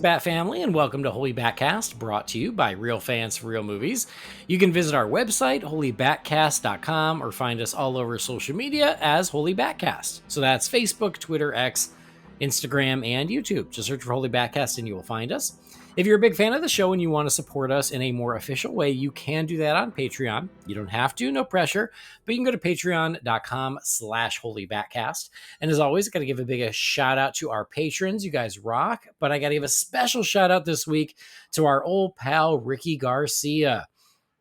Bat Family, and welcome to Holy BatCast, brought to you by Real Fans for Real Movies. You can visit our website, holybatcast.com, or find us all over social media as Holy BatCast. So that's Facebook, Twitter, X, Instagram, and YouTube. Just search for Holy BatCast and you will find us. If you're a big fan of the show and you want to support us in a more official way, you can do that on Patreon. You don't have to, no pressure, but you can go to patreon.com/holybatcast. And as always, I got to give a big shout out to our patrons. You guys rock, but I got to give a special shout out this week to our old pal, Ricky Garcia,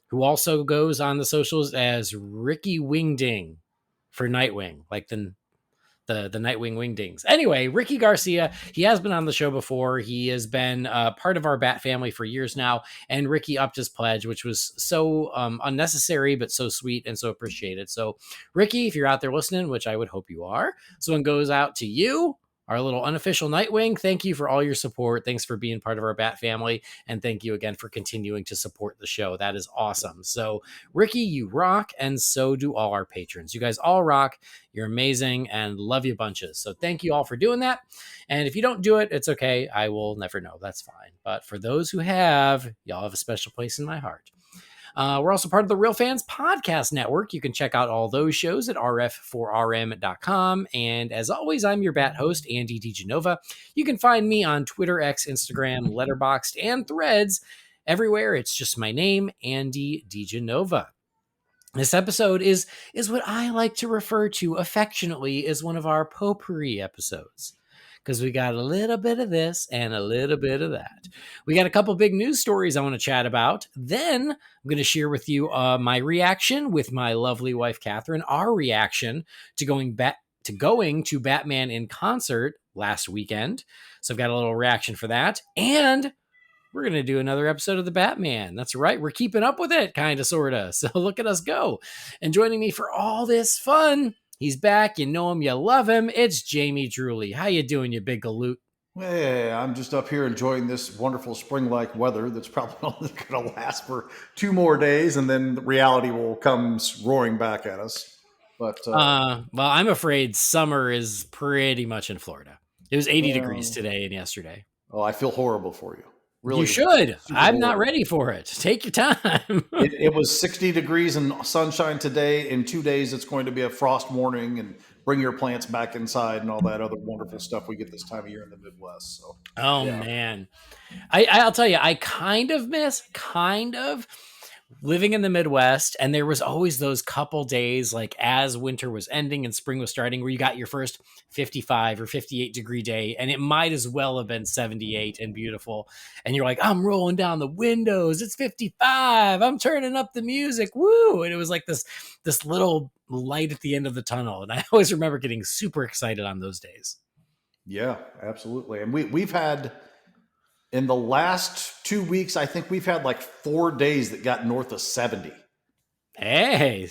who also goes on the socials as Ricky Wingding for Nightwing, like the Nightwing Wingdings. Anyway, Ricky Garcia, he has been on the show before. He has been part of our Bat family for years now, and Ricky upped his pledge, which was so unnecessary, but so sweet and so appreciated. So, Ricky, if you're out there listening, which I would hope you are, so one goes out to you, our little unofficial Nightwing. Thank you for all your support. Thanks for being part of our Bat family. And thank you again for continuing to support the show. That is awesome. So, Ricky, you rock. And so do all our patrons. You guys all rock. You're amazing and love you bunches. So thank you all for doing that. And if you don't do it, it's okay. I will never know. That's fine. But for those who have, y'all have a special place in my heart. We're also part of the Real Fans Podcast Network. You can check out all those shows at rf4rm.com. And as always, I'm your Bat host, Andy DiGenova. You can find me on Twitter, X, Instagram, Letterboxd, and Threads. Everywhere, it's just my name, Andy DiGenova. This episode is what I like to refer to affectionately as one of our potpourri episodes, because we got a little bit of this and a little bit of that. We got a couple big news stories I want to chat about. Then I'm going to share with you my reaction with my lovely wife, Kathrynn, our reaction to going to Batman in concert last weekend. So I've got a little reaction for that. And we're going to do another episode of The Batman. That's right. We're keeping up with it, kind of, sort of. So look at us go. And joining me for all this fun, he's back. You know him. You love him. It's Jamie Drewley. How you doing, you big galoot? Hey, I'm just up here enjoying this wonderful spring-like weather that's probably only going to last for 2 more days, and then reality will come roaring back at us. But well, I'm afraid summer is pretty much in Florida. It was 80 degrees today and yesterday. Oh, I feel horrible for you. Really, you should. I'm not ready for it. Take your time. It was 60 degrees and sunshine today. In 2 days, it's going to be a frost warning, and bring your plants back inside and all that other wonderful stuff we get this time of year in the Midwest. So, man, I'll tell you, I kind of miss living in the Midwest, and there was always those couple days, like as winter was ending and spring was starting, where you got your first 55 or 58 degree day, and it might as well have been 78 and beautiful. And you're like, I'm rolling down the windows. It's 55. I'm turning up the music. Woo. And it was like this little light at the end of the tunnel. And I always remember getting super excited on those days. Yeah, absolutely. And we've had, in the last 2 weeks, I think we've had like 4 days that got north of 70. Hey.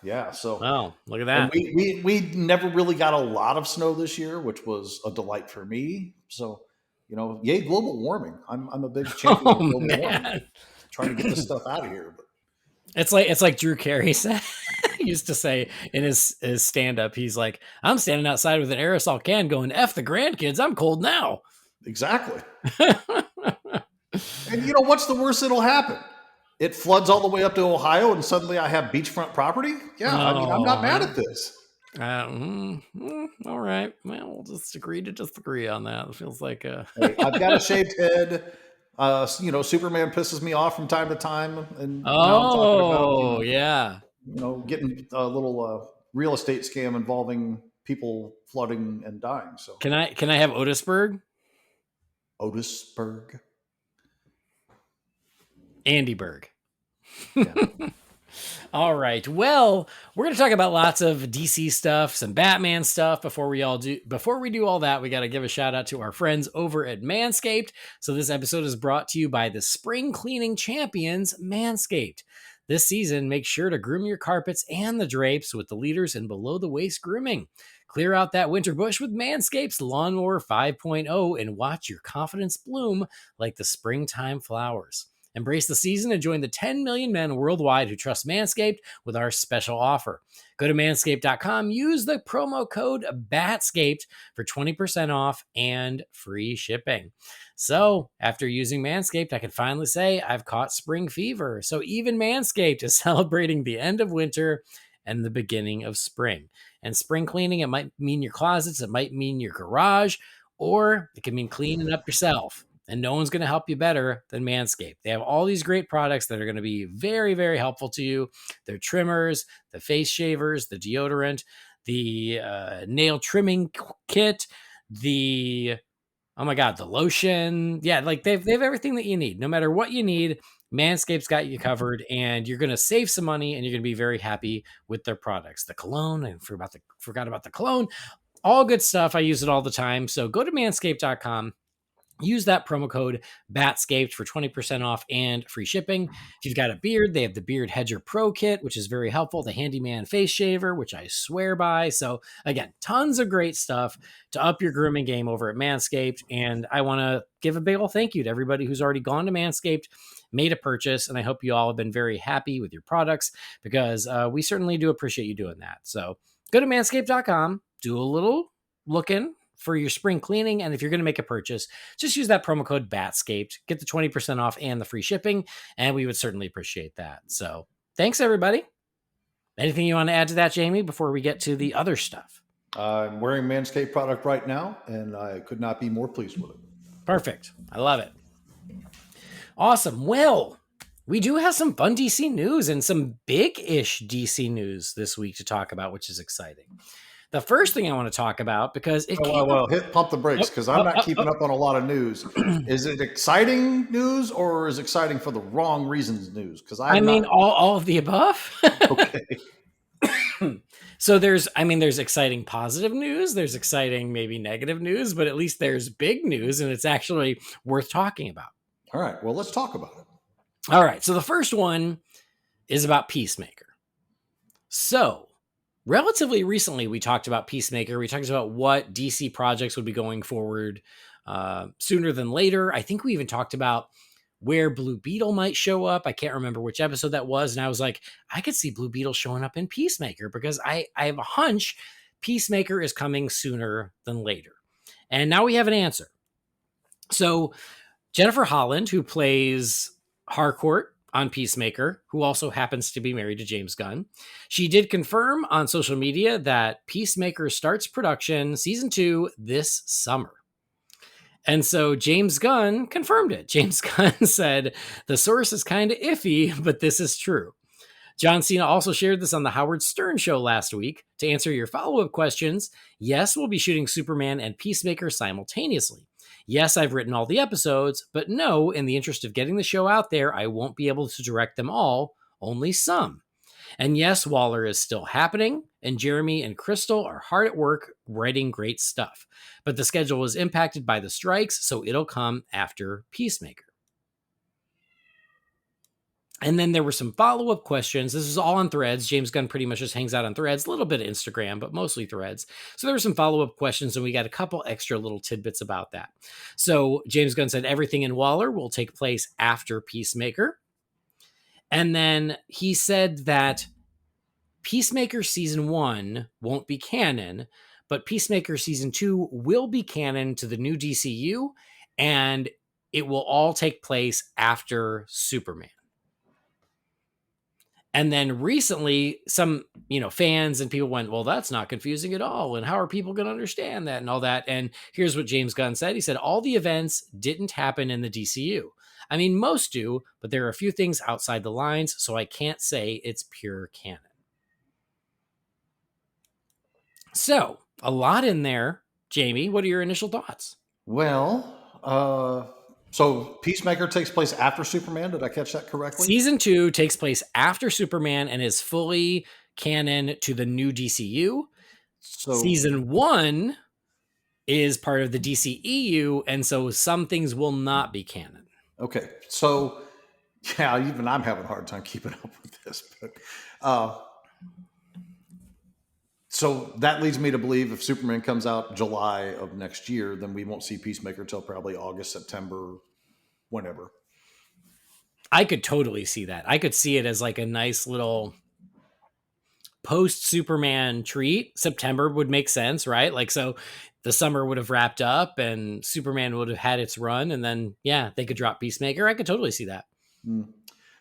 Yeah. So, oh, look at that. And we never really got a lot of snow this year, which was a delight for me. So, yay, global warming. I'm a big champion of global warming. Trying to get this stuff out of here. But it's like Drew Carey said, used to say in his stand-up, he's like, I'm standing outside with an aerosol can going, F the grandkids, I'm cold now. Exactly. And what's the worst that'll happen? It floods all the way up to Ohio and suddenly I have beachfront property? Yeah, I'm not mad at this. All right. Well, we'll just agree to disagree on that. It feels like hey, I've got a shaved head. Superman pisses me off from time to time. And yeah. Getting a little real estate scam involving people flooding and dying. So can I have Otisburg? Otisburg. Andy Berg. Yeah. All right. Well, we're going to talk about lots of DC stuff, some Batman stuff. Before we do all that, we got to give a shout out to our friends over at Manscaped. So this episode is brought to you by the spring cleaning champions, Manscaped. This season, make sure to groom your carpets and the drapes with the leaders in below the waist grooming. Clear out that winter bush with Manscaped's Lawnmower 5.0 and watch your confidence bloom like the springtime flowers. Embrace the season and join the 10 million men worldwide who trust Manscaped with our special offer. Go to manscaped.com, use the promo code BATSCAPED for 20% off and free shipping. So, after using Manscaped, I can finally say I've caught spring fever. So, even Manscaped is celebrating the end of winter and the beginning of spring. And spring cleaning, it might mean your closets, it might mean your garage, or it can mean cleaning up yourself. And no one's going to help you better than Manscaped. They have all these great products that are going to be very, very helpful to you. Their trimmers, the face shavers, the deodorant, the nail trimming kit, the lotion. Yeah, like they have everything that you need. No matter what you need, Manscaped's got you covered, and you're going to save some money, and you're going to be very happy with their products. The cologne, I forgot about the cologne. All good stuff. I use it all the time. So go to manscaped.com. Use that promo code BATSCAPED for 20% off and free shipping. If you've got a beard, they have the Beard Hedger Pro Kit, which is very helpful. The Handyman Face Shaver, which I swear by. So again, tons of great stuff to up your grooming game over at Manscaped. And I want to give a big old thank you to everybody who's already gone to Manscaped, made a purchase. And I hope you all have been very happy with your products, because we certainly do appreciate you doing that. So go to manscaped.com, do a little looking for your spring cleaning. And if you're going to make a purchase, just use that promo code BATSCAPED, get the 20% off and the free shipping. And we would certainly appreciate that. So thanks, everybody. Anything you want to add to that, Jamie, before we get to the other stuff? I'm wearing Manscaped product right now, and I could not be more pleased with it. Perfect. I love it. Awesome. Well, we do have some fun DC news and some big-ish DC news this week to talk about, which is exciting. The first thing I want to talk about, because it pump the brakes, because I'm not keeping up on a lot of news. Is it exciting news, or is it exciting for the wrong reasons news? Because all of the above. Okay. So there's exciting positive news, there's exciting maybe negative news, but at least there's big news, and it's actually worth talking about. All right, well, let's talk about it. All right, so the first one is about Peacemaker. So relatively recently, we talked about Peacemaker. We talked about what DC projects would be going forward sooner than later. I think we even talked about where Blue Beetle might show up. I can't remember which episode that was. And I was like, I could see Blue Beetle showing up in Peacemaker, because I have a hunch Peacemaker is coming sooner than later. And now we have an answer. So Jennifer Holland, who plays Harcourt on Peacemaker, who also happens to be married to James Gunn, she did confirm on social media that Peacemaker starts production season 2 this summer. And so James Gunn confirmed it. James Gunn said, the source is kind of iffy, but this is true. John Cena also shared this on the Howard Stern show last week. To answer your follow-up questions, yes, we'll be shooting Superman and Peacemaker simultaneously. Yes, I've written all the episodes, but no, in the interest of getting the show out there, I won't be able to direct them all, only some. And yes, Waller is still happening, and Jeremy and Crystal are hard at work writing great stuff. But the schedule was impacted by the strikes, so it'll come after Peacemaker. And then there were some follow-up questions. This is all on Threads. James Gunn pretty much just hangs out on Threads, a little bit of Instagram, but mostly Threads. So there were some follow-up questions, and we got a couple extra little tidbits about that. So James Gunn said everything in Waller will take place after Peacemaker. And then he said that Peacemaker Season 1 won't be canon, but Peacemaker Season 2 will be canon to the new DCU, and it will all take place after Superman. And then recently, some, fans and people went, well, that's not confusing at all. And how are people going to understand that and all that? And here's what James Gunn said. He said, all the events didn't happen in the DCU. I mean, most do, but there are a few things outside the lines, so I can't say it's pure canon. So, a lot in there. Jamie, what are your initial thoughts? Well, so Peacemaker takes place after Superman. Did I catch that correctly? Season 2 takes place after Superman and is fully canon to the new DCU. So Season 1 is part of the DCEU, and so some things will not be canon. Okay. So, yeah, even I'm having a hard time keeping up with this. But so that leads me to believe if Superman comes out July of next year, then we won't see Peacemaker till probably August, September, whenever. I could totally see that. I could see it as like a nice little post Superman treat. September would make sense, right? Like, so the summer would have wrapped up and Superman would have had its run, and then they could drop Peacemaker. I could totally see that.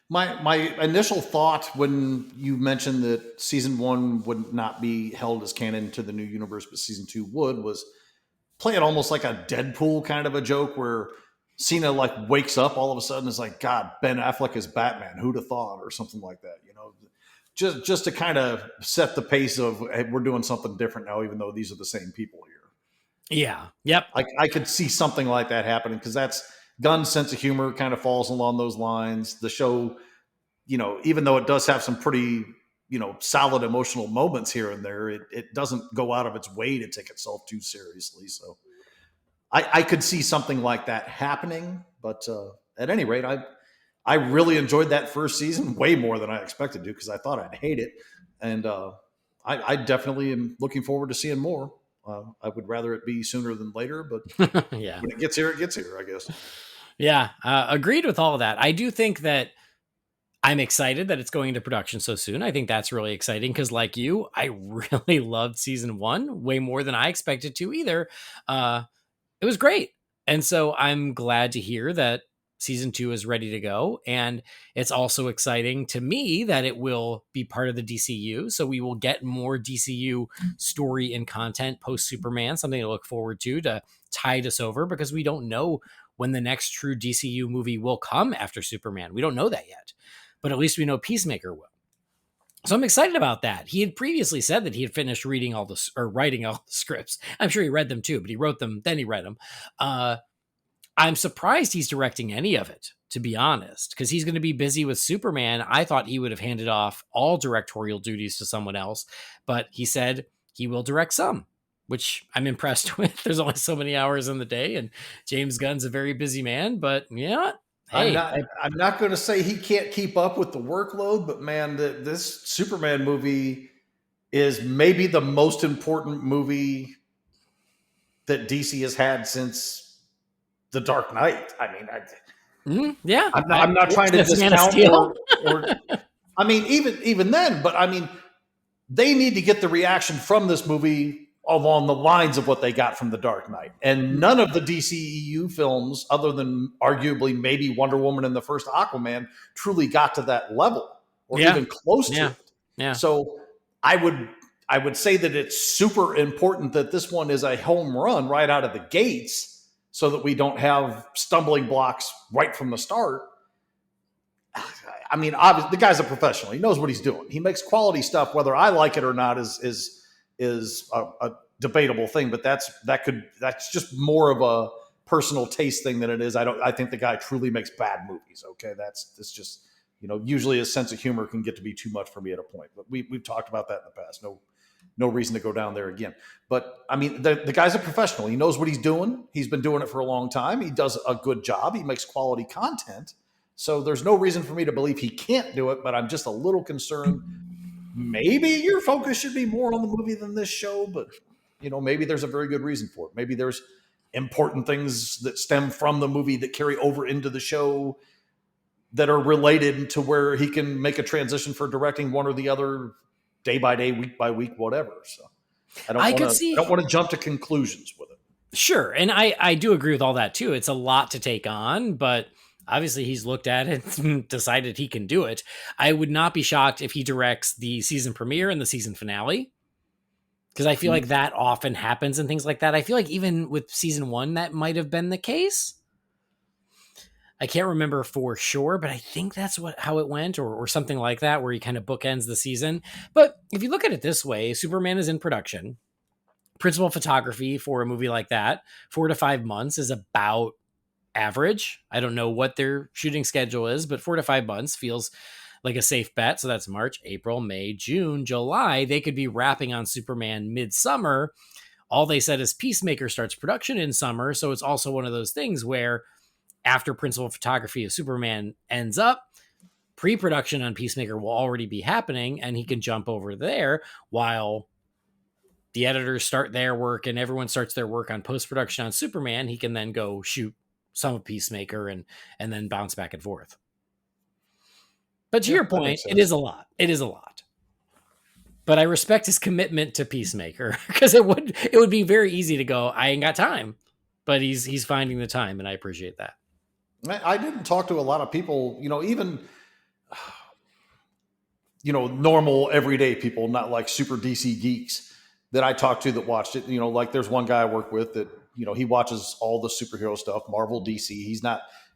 My initial thought when you mentioned that season 1 would not be held as canon to the new universe, but season 2 was play it almost like a Deadpool kind of a joke where Cena like wakes up all of a sudden, is like, God, Ben Affleck is Batman. Who'd have thought? Or something like that, just to kind of set the pace of, hey, we're doing something different now, even though these are the same people here. Yeah. Yep. I could see something like that happening, because that's Gunn's sense of humor kind of falls along those lines. The show, even though it does have some pretty, solid emotional moments here and there, it doesn't go out of its way to take itself too seriously. So I could see something like that happening. But at any rate, I really enjoyed that first season way more than I expected to, because I thought I'd hate it. And I definitely am looking forward to seeing more. I would rather it be sooner than later, but yeah, when it gets here, I guess. Yeah, agreed with all of that. I do think that I'm excited that it's going into production so soon. I think that's really exciting because, like you, I really loved season 1 way more than I expected to either. It was great. And so I'm glad to hear that season 2 is ready to go. And it's also exciting to me that it will be part of the DCU. So we will get more DCU story and content post Superman, something to look forward to tide us over, because we don't know when the next true DCU movie will come after Superman. We don't know that yet, but at least we know Peacemaker will. So I'm excited about that. He had previously said that he had finished writing all the scripts. I'm sure he read them too, but he wrote them, then he read them. I'm surprised he's directing any of it, to be honest, because he's going to be busy with Superman. I thought he would have handed off all directorial duties to someone else, but he said he will direct some, which I'm impressed with. There's only so many hours in the day, and James Gunn's a very busy man, but hey, I'm not going to say he can't keep up with the workload, but man, this Superman movie is maybe the most important movie that DC has had since The Dark Knight. I mean, I'm not trying to discount or I mean, even then, but I mean, they need to get the reaction from this movie along the lines of what they got from The Dark Knight. And none of the DCEU films, other than arguably maybe Wonder Woman and the first Aquaman, truly got to that level or even close to it. Yeah. So I would say that it's super important that this one is a home run right out of the gates, so that we don't have stumbling blocks right from the start. I mean, obviously, the guy's a professional. He knows what he's doing. He makes quality stuff. Whether I like it or not is a debatable thing. But that's just more of a personal taste thing than it is. I think the guy truly makes bad movies. Okay, that's just usually his sense of humor can get to be too much for me at a point. But we've talked about that in the past. No reason to go down there again. But I mean, the guy's a professional. He knows what he's doing. He's been doing it for a long time. He does a good job. He makes quality content. So there's no reason for me to believe he can't do it, but I'm just a little concerned. Maybe your focus should be more on the movie than this show, but maybe there's a very good reason for it. Maybe there's important things that stem from the movie that carry over into the show that are related to where he can make a transition for directing one or the other, day by day, week by week, whatever. So I don't want to jump to conclusions with it. Sure. And I do agree with all that too. It's a lot to take on, but obviously he's looked at it and decided he can do it. I would not be shocked if he directs the season premiere and the season finale, because I feel like that often happens and things like that. I feel like even with season 1, that might have been the case. I can't remember for sure, but I think that's how it went, or something like that, where he kind of bookends the season. But if you look at it this way, Superman is in production. Principal photography for a movie like that, 4 to 5 months is about average. I don't know what their shooting schedule is, but 4 to 5 months feels like a safe bet. So that's March, April, May, June, July. They could be wrapping on Superman midsummer. All they said is Peacemaker starts production in summer. So it's also one of those things where after principal photography of Superman ends up, pre-production on Peacemaker will already be happening, and he can jump over there while the editors start their work and everyone starts their work on post-production on Superman. He can then go shoot some of Peacemaker and then bounce back and forth. But to Yeah, your that point, makes it sense. is a lot. It is a lot. But I respect his commitment to Peacemaker because it would be very easy to go, I ain't got time. But he's finding the time, and I appreciate that. I didn't talk to a lot of people, even normal everyday people, not like super DC geeks that I talked to that watched it. Like there's one guy I work with that, he watches all the superhero stuff, Marvel, DC.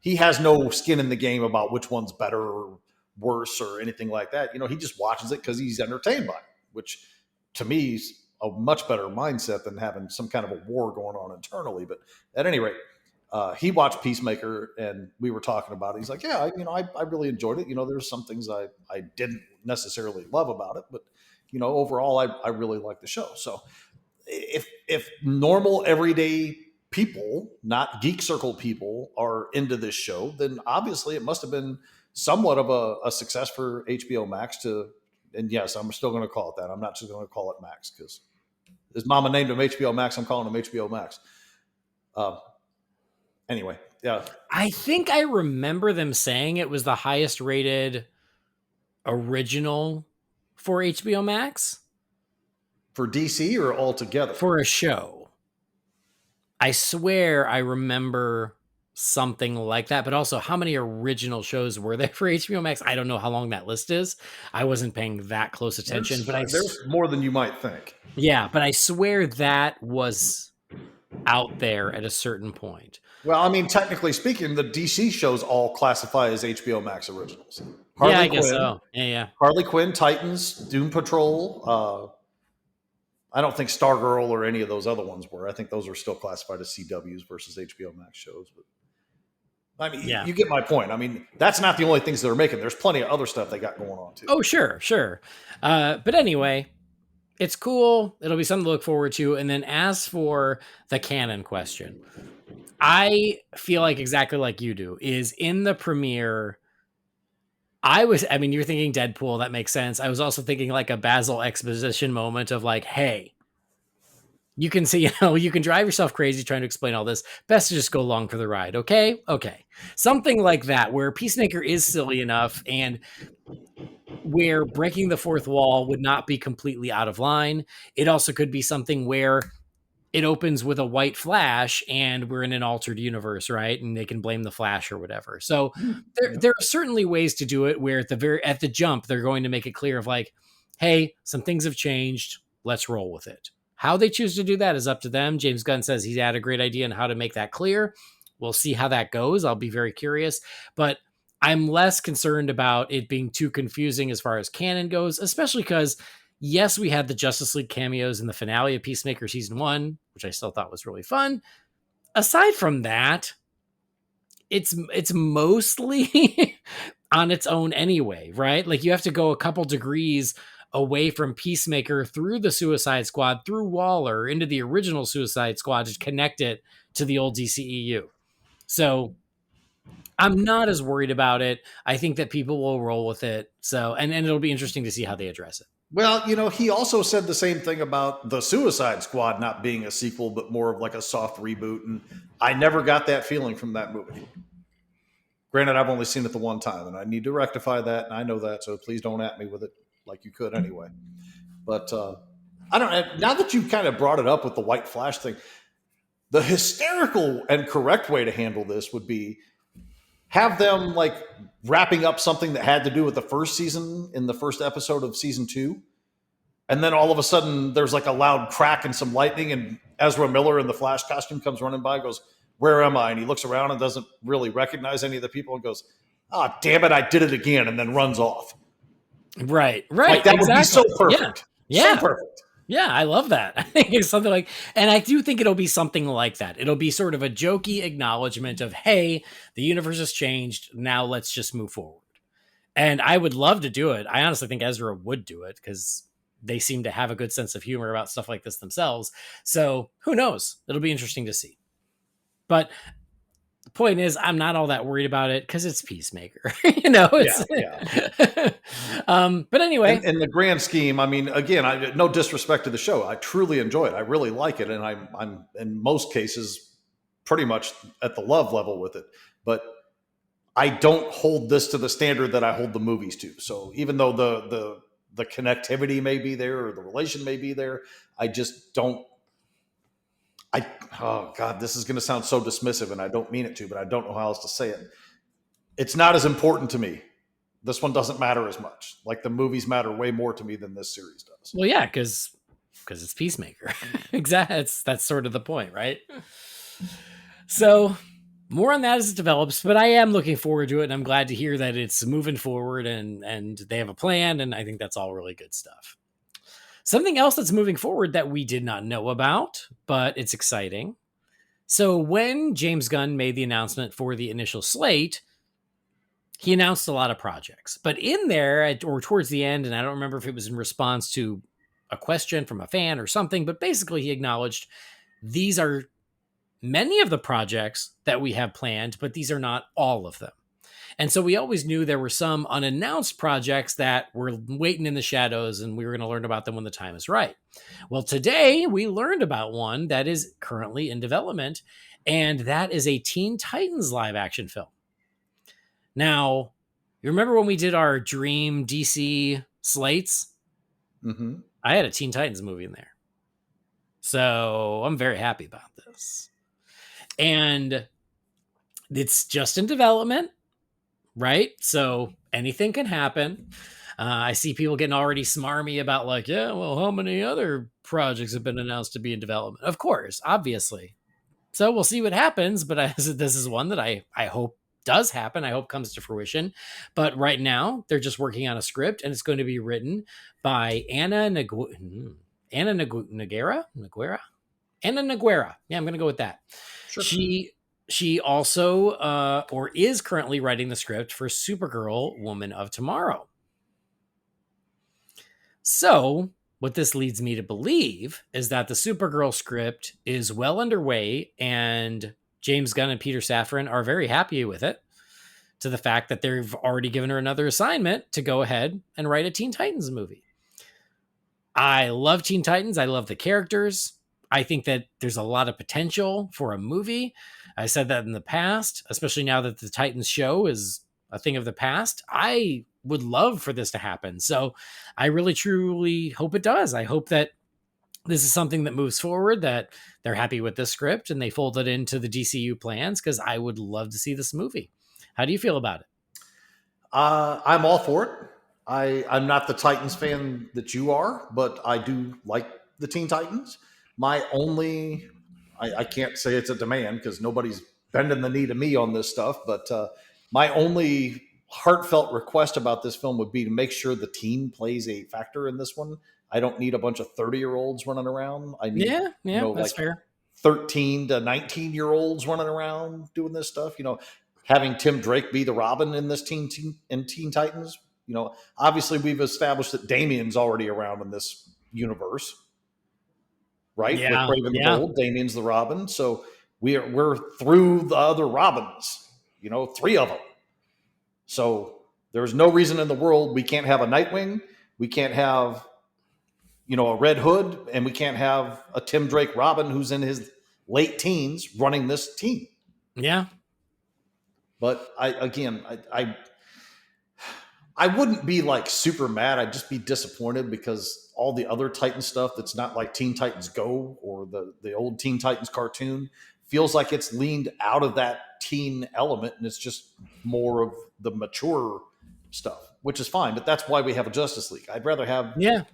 He has no skin in the game about which one's better or worse or anything like that. He just watches it because he's entertained by it, which to me is a much better mindset than having some kind of a war going on internally. But at any rate, he watched Peacemaker and we were talking about it. He's like, yeah, I really enjoyed it. There's some things I didn't necessarily love about it, but overall, I really like the show. So if normal everyday people, not geek circle people, are into this show, then obviously it must have been somewhat of a success for HBO Max to. And yes, I'm still going to call it that. I'm not just going to call it Max because his mama named him HBO Max. I'm calling him HBO Max. Anyway, yeah. I think I remember them saying it was the highest rated original for HBO Max. For DC or altogether? For a show. I swear I remember something like that, but also how many original shows were there for HBO Max? I don't know how long that list is. I wasn't paying that close attention, but there's more than you might think. Yeah, but I swear that was out there at a certain point. Well, I mean, technically speaking, the DC shows all classify as HBO Max originals. I guess so. Yeah. Harley Quinn, Titans, Doom Patrol. I don't think Stargirl or any of those other ones were. I think those are still classified as CWs versus HBO Max shows. But I mean, you get my point. I mean, that's not the only things they're making. There's plenty of other stuff they got going on too. Oh, sure. But anyway, it's cool. It'll be something to look forward to. And then as for the canon question, I feel like exactly like you do is in the premiere. You're thinking Deadpool. That makes sense. I was also thinking like a Basil exposition moment of like, hey, you can see, you can drive yourself crazy trying to explain all this. Best to just go along for the ride. Okay. Something like that where Peacemaker is silly enough and where breaking the fourth wall would not be completely out of line. It also could be something where it opens with a white Flash and we're in an altered universe, right? And they can blame the Flash or whatever. So there are certainly ways to do it where at the jump, they're going to make it clear of like, hey, some things have changed. Let's roll with it. How they choose to do that is up to them. James Gunn says he's had a great idea on how to make that clear. We'll see how that goes. I'll be very curious, but I'm less concerned about it being too confusing as far as canon goes, especially because yes, we had the Justice League cameos in the finale of Peacemaker season 1, which I still thought was really fun. Aside from that, it's mostly on its own anyway, right? Like you have to go a couple degrees away from Peacemaker through the Suicide Squad, through Waller, into the original Suicide Squad to connect it to the old DCEU. So I'm not as worried about it. I think that people will roll with it. So, and it'll be interesting to see how they address it. Well, he also said the same thing about the Suicide Squad not being a sequel, but more of like a soft reboot. And I never got that feeling from that movie. Granted, I've only seen it the one time, and I need to rectify that, and I know that, so please don't at me with it like you could anyway. But I don't know. Now that you kind of brought it up with the White Flash thing, the hysterical and correct way to handle this would be have them like wrapping up something that had to do with the first season in the first episode of season 2. And then all of a sudden there's like a loud crack and some lightning and Ezra Miller in the Flash costume comes running by and goes, "Where am I?" And he looks around and doesn't really recognize any of the people and goes, "Ah, damn it, I did it again," and then runs off. Right. Like that would be so perfect. Yeah. So perfect. Yeah, I love that. I think it's something like, and I do think it'll be something like that. It'll be sort of a jokey acknowledgement of, hey, the universe has changed. Now let's just move forward. And I would love to do it. I honestly think Ezra would do it because they seem to have a good sense of humor about stuff like this themselves. So who knows? It'll be interesting to see. But the point is, I'm not all that worried about it because it's Peacemaker. But anyway, in the grand scheme, I mean, again, no disrespect to the show, I truly enjoy it. I really like it, and I'm in most cases pretty much at the love level with it. But I don't hold this to the standard that I hold the movies to. So even though the connectivity may be there or the relation may be there, I just don't. Oh God, this is going to sound so dismissive, and I don't mean it to, but I don't know how else to say it. It's not as important to me. This one doesn't matter as much. Like the movies matter way more to me than this series does. Well, yeah, because it's Peacemaker. Exactly. That's sort of the point, right? So more on that as it develops, but I am looking forward to it, and I'm glad to hear that it's moving forward and they have a plan, and I think that's all really good stuff. Something else that's moving forward that we did not know about, but it's exciting. So when James Gunn made the announcement for the initial slate, he announced a lot of projects. But in there, or towards the end, and I don't remember if it was in response to a question from a fan or something, but basically he acknowledged these are many of the projects that we have planned, but these are not all of them. And so we always knew there were some unannounced projects that were waiting in the shadows, and we were going to learn about them when the time is right. Well, today we learned about one that is currently in development, and that is a Teen Titans live action film. Now, you remember when we did our Dream DC slates? Mm-hmm. I had a Teen Titans movie in there. So I'm very happy about this. And it's just in development, right? So anything can happen. I see people getting already smarmy about like, yeah, well, how many other projects have been announced to be in development? Of course, obviously. So we'll see what happens. But this is one that I hope does happen. I hope comes to fruition. But right now, they're just working on a script, and it's going to be written by Anna Noguera. Anna Noguera. Yeah, I'm going to go with that. Sure. She also or is currently writing the script for Supergirl, Woman of Tomorrow. So what this leads me to believe is that the Supergirl script is well underway, and James Gunn and Peter Safran are very happy with it, to the fact that they've already given her another assignment to go ahead and write a Teen Titans movie. I love Teen Titans. I love the characters. I think that there's a lot of potential for a movie. I said that in the past, especially now that the Titans show is a thing of the past. I would love for this to happen. So I really, truly hope it does. I hope that this is something that moves forward, that they're happy with this script and they fold it into the DCU plans, because I would love to see this movie. How do you feel about it? I'm all for it. I'm not the Titans fan that you are, but I do like the Teen Titans. My only, I can't say it's a demand because nobody's bending the knee to me on this stuff, but my only heartfelt request about this film would be to make sure the teen plays a factor in this one. I don't need a bunch of 30-year-olds running around. I need, that's like fair. 13 to 19-year-olds running around doing this stuff. Having Tim Drake be the Robin in this Teen Titans. Obviously we've established that Damian's already around in this universe, right? Yeah, with Brave and the Bold, Damian's the Robin. So we're through the other Robins, 3 of them. So there's no reason in the world we can't have a Nightwing, we can't have, a Red Hood, and we can't have a Tim Drake Robin who's in his late teens running this team. Yeah. But I wouldn't be like super mad. I'd just be disappointed because all the other Titan stuff that's not like Teen Titans Go or the old Teen Titans cartoon feels like it's leaned out of that teen element, and it's just more of the mature stuff, which is fine. But that's why we have a Justice League. I'd rather have the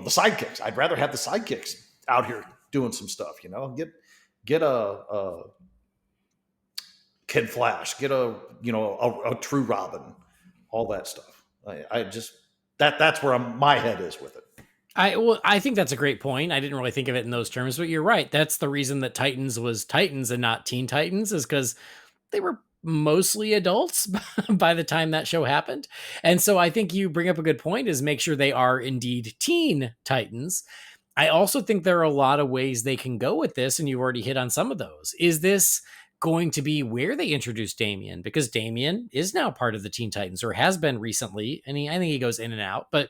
sidekicks. I'd rather have the sidekicks out here doing some stuff. Get a Kid Flash, get a true Robin, all that stuff. I just that's where my head is with it. I think that's a great point. I didn't really think of it in those terms, but you're right. That's the reason that Titans was Titans and not Teen Titans, is because they were mostly adults by the time that show happened. And so I think you bring up a good point, is make sure they are indeed Teen Titans. I also think there are a lot of ways they can go with this, and you've already hit on some of those. Is this going to be where they introduce Damian? Because Damian is now part of the Teen Titans, or has been recently, and I think he goes in and out, but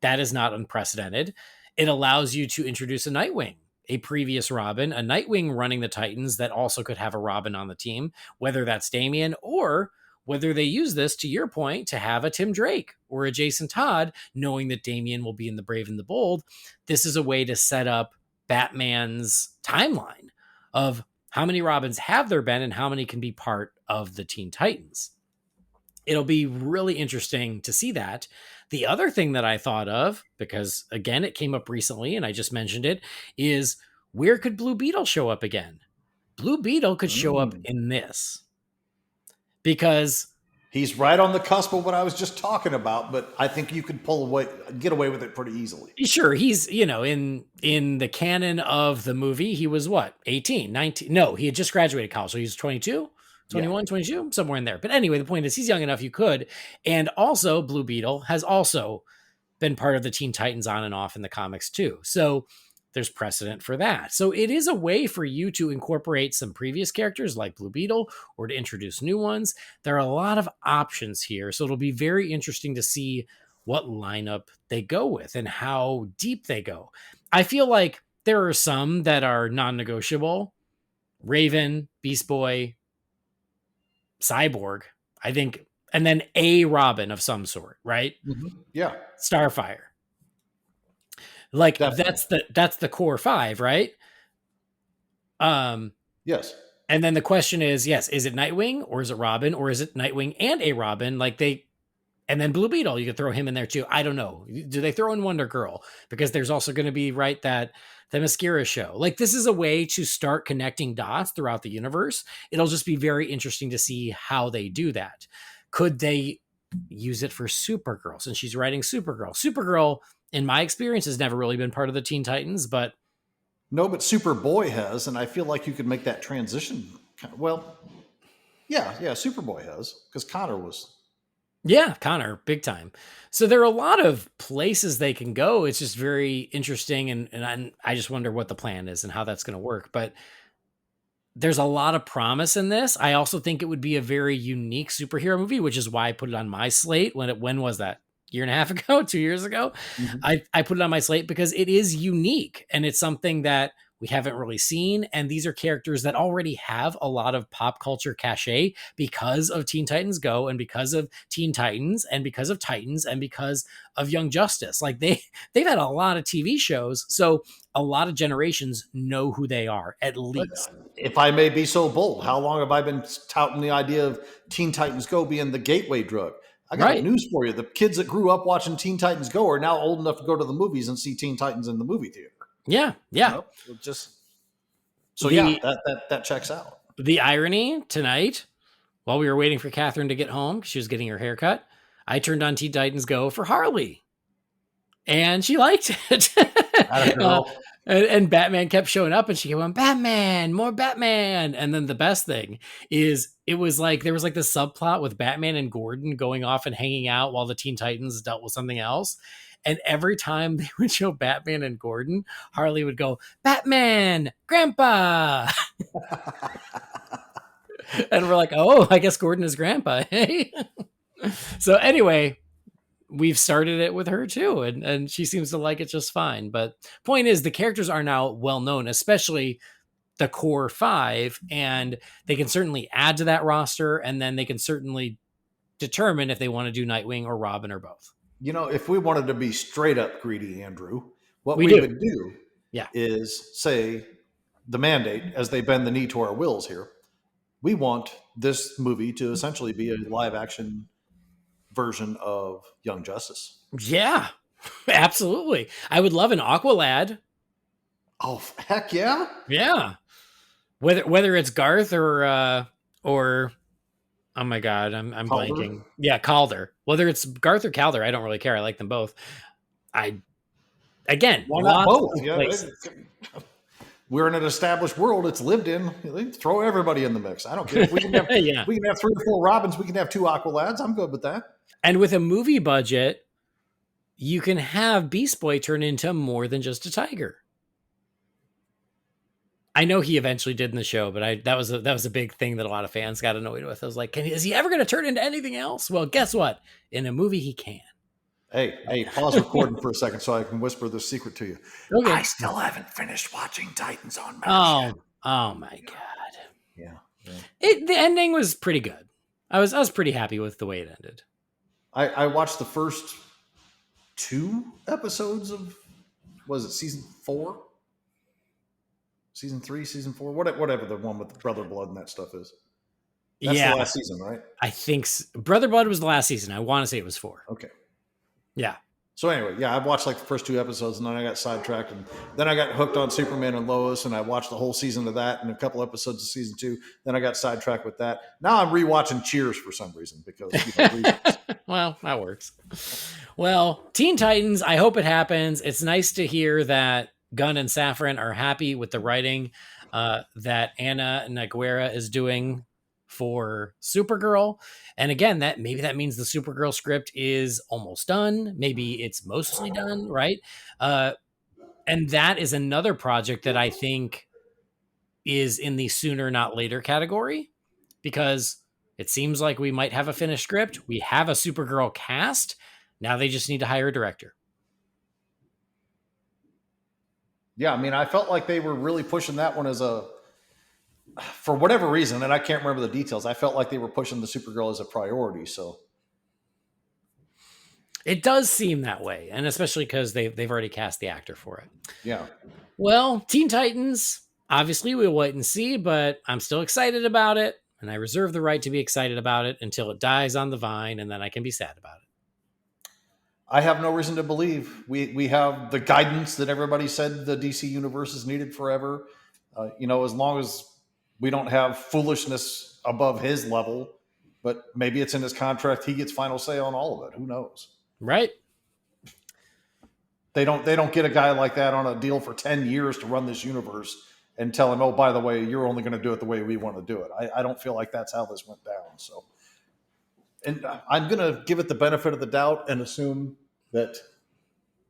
that is not unprecedented. It allows you to introduce a Nightwing a previous Robin, a Nightwing running the Titans that also could have a Robin on the team, whether that's Damian or whether they use this, to your point, to have a Tim Drake or a Jason Todd, knowing that Damian will be in the Brave and the Bold. This is a way to set up Batman's timeline of how many Robins have there been and how many can be part of the Teen Titans. It'll be really interesting to see that. The other thing that I thought of, because again, it came up recently and I just mentioned it, is where could Blue Beetle show up again? Blue Beetle could show up in this, because he's right on the cusp of what I was just talking about, but I think you could get away with it pretty easily. Sure, he's, in the canon of the movie, he was what, 18, 19? No, he had just graduated college, so he was 22, 21, 22, somewhere in there. But anyway, the point is he's young enough you could. And also Blue Beetle has also been part of the Teen Titans on and off in the comics too. So there's precedent for that. So it is a way for you to incorporate some previous characters like Blue Beetle or to introduce new ones. There are a lot of options here. So it'll be very interesting to see what lineup they go with and how deep they go. I feel like there are some that are non-negotiable. Raven, Beast Boy, Cyborg, I think, and then a Robin of some sort, right? Mm-hmm. Yeah. Starfire. Like Definitely. that's the core five, right? Yes. And then the question is, yes, is it Nightwing or is it Robin or is it Nightwing and a Robin? And then Blue Beetle, you could throw him in there too. I don't know. Do they throw in Wonder Girl? Because there's also going to be, right, that the Mascara show. Like, this is a way to start connecting dots throughout the universe. It'll just be very interesting to see how they do that. Could they use it for Supergirl, since she's writing Supergirl? Supergirl, in my experience, has never really been part of the Teen Titans, but... No, but Superboy has, and I feel like you could make that transition. Well, yeah, Superboy has, because Connor was... Yeah, Connor, big time. So there are a lot of places they can go. It's just very interesting, and I just wonder what the plan is and how that's going to work. But there's a lot of promise in this. I also think it would be a very unique superhero movie, which is why I put it on my slate. When was that? Year and a half ago, 2 years ago? Mm-hmm. I put it on my slate because it is unique, and it's something that we haven't really seen. And these are characters that already have a lot of pop culture cachet because of Teen Titans Go and because of Teen Titans and because of Titans and because of Young Justice. Like they've had a lot of TV shows. So a lot of generations know who they are, at least. If I may be so bold, how long have I been touting the idea of Teen Titans Go being the gateway drug? I got news for you. The kids that grew up watching Teen Titans Go are now old enough to go to the movies and see Teen Titans in the movie theater. Yeah. That checks out. The irony tonight, while we were waiting for Kathrynn to get home, she was getting her hair cut, I turned on Teen Titans Go for Harley, and she liked it. And Batman kept showing up, and she kept going, Batman, more Batman. And then the best thing is, it was like there was like this subplot with Batman and Gordon going off and hanging out while the Teen Titans dealt with something else. And every time they would show Batman and Gordon, Harley would go, Batman, Grandpa. And we're like, oh, I guess Gordon is Grandpa. Hey. So anyway, we've started it with her too. And she seems to like it just fine. But point is, the characters are now well known, especially the core five. And they can certainly add to that roster. And then they can certainly determine if they want to do Nightwing or Robin or both. You know, if we wanted to be straight up greedy, Andrew, what we would do is say the mandate, as they bend the knee to our wills here, we want this movie to essentially be a live action version of Young Justice. Yeah, absolutely. I would love an Aqualad. Oh, heck yeah. Yeah. Whether it's Garth or oh my God, I'm blanking. Yeah, Calder. Whether it's Garth or Calder, I don't really care. I like them both. Why not both? Yeah, we're in an established world. It's lived in. Throw everybody in the mix. I don't care. If we can have, we can have 3 or 4 Robins. We can have 2 Aqualads. I'm good with that. And with a movie budget, you can have Beast Boy turn into more than just a tiger. I know he eventually did in the show, but that was a big thing that a lot of fans got annoyed with. I was like, is he ever going to turn into anything else? Well, guess what? In a movie, he can. Hey, pause recording for a second so I can whisper this secret to you. Okay. I still haven't finished watching Titans on Mash. Oh my God. Yeah. The ending was pretty good. I was pretty happy with the way it ended. I watched the first 2 episodes of, was it season 4? Season 3, season 4, whatever the one with Brother Blood and that stuff is. That's the last season, right? I think Brother Blood was the last season. I want to say it was 4. Okay. Yeah. So anyway, yeah, I watched like the first 2 episodes and then I got sidetracked and then I got hooked on Superman and Lois and I watched the whole season of that and a couple episodes of season 2. Then I got sidetracked with that. Now I'm rewatching Cheers for some reason because well, that works. Well, Teen Titans, I hope it happens. It's nice to hear that Gunn and Safran are happy with the writing that Anna Naguera is doing for Supergirl. And again, that means the Supergirl script is almost done. Maybe it's mostly done, right? And that is another project that I think is in the sooner not later category, because it seems like we might have a finished script. We have a Supergirl cast. Now they just need to hire a director. Yeah, I mean, I felt like they were really pushing that one for whatever reason, and I can't remember the details. I felt like they were pushing the Supergirl as a priority. So it does seem that way, and especially because they've already cast the actor for it. Yeah. Well, Teen Titans, obviously we'll wait and see, but I'm still excited about it, and I reserve the right to be excited about it until it dies on the vine, and then I can be sad about it. I have no reason to believe. We have the guidance that everybody said the DC universe is needed forever. As long as we don't have foolishness above his level, but maybe it's in his contract. He gets final say on all of it. Who knows? Right. They don't get a guy like that on a deal for 10 years to run this universe and tell him, oh, by the way, you're only going to do it the way we want to do it. I don't feel like that's how this went down. So, and I'm going to give it the benefit of the doubt and assume that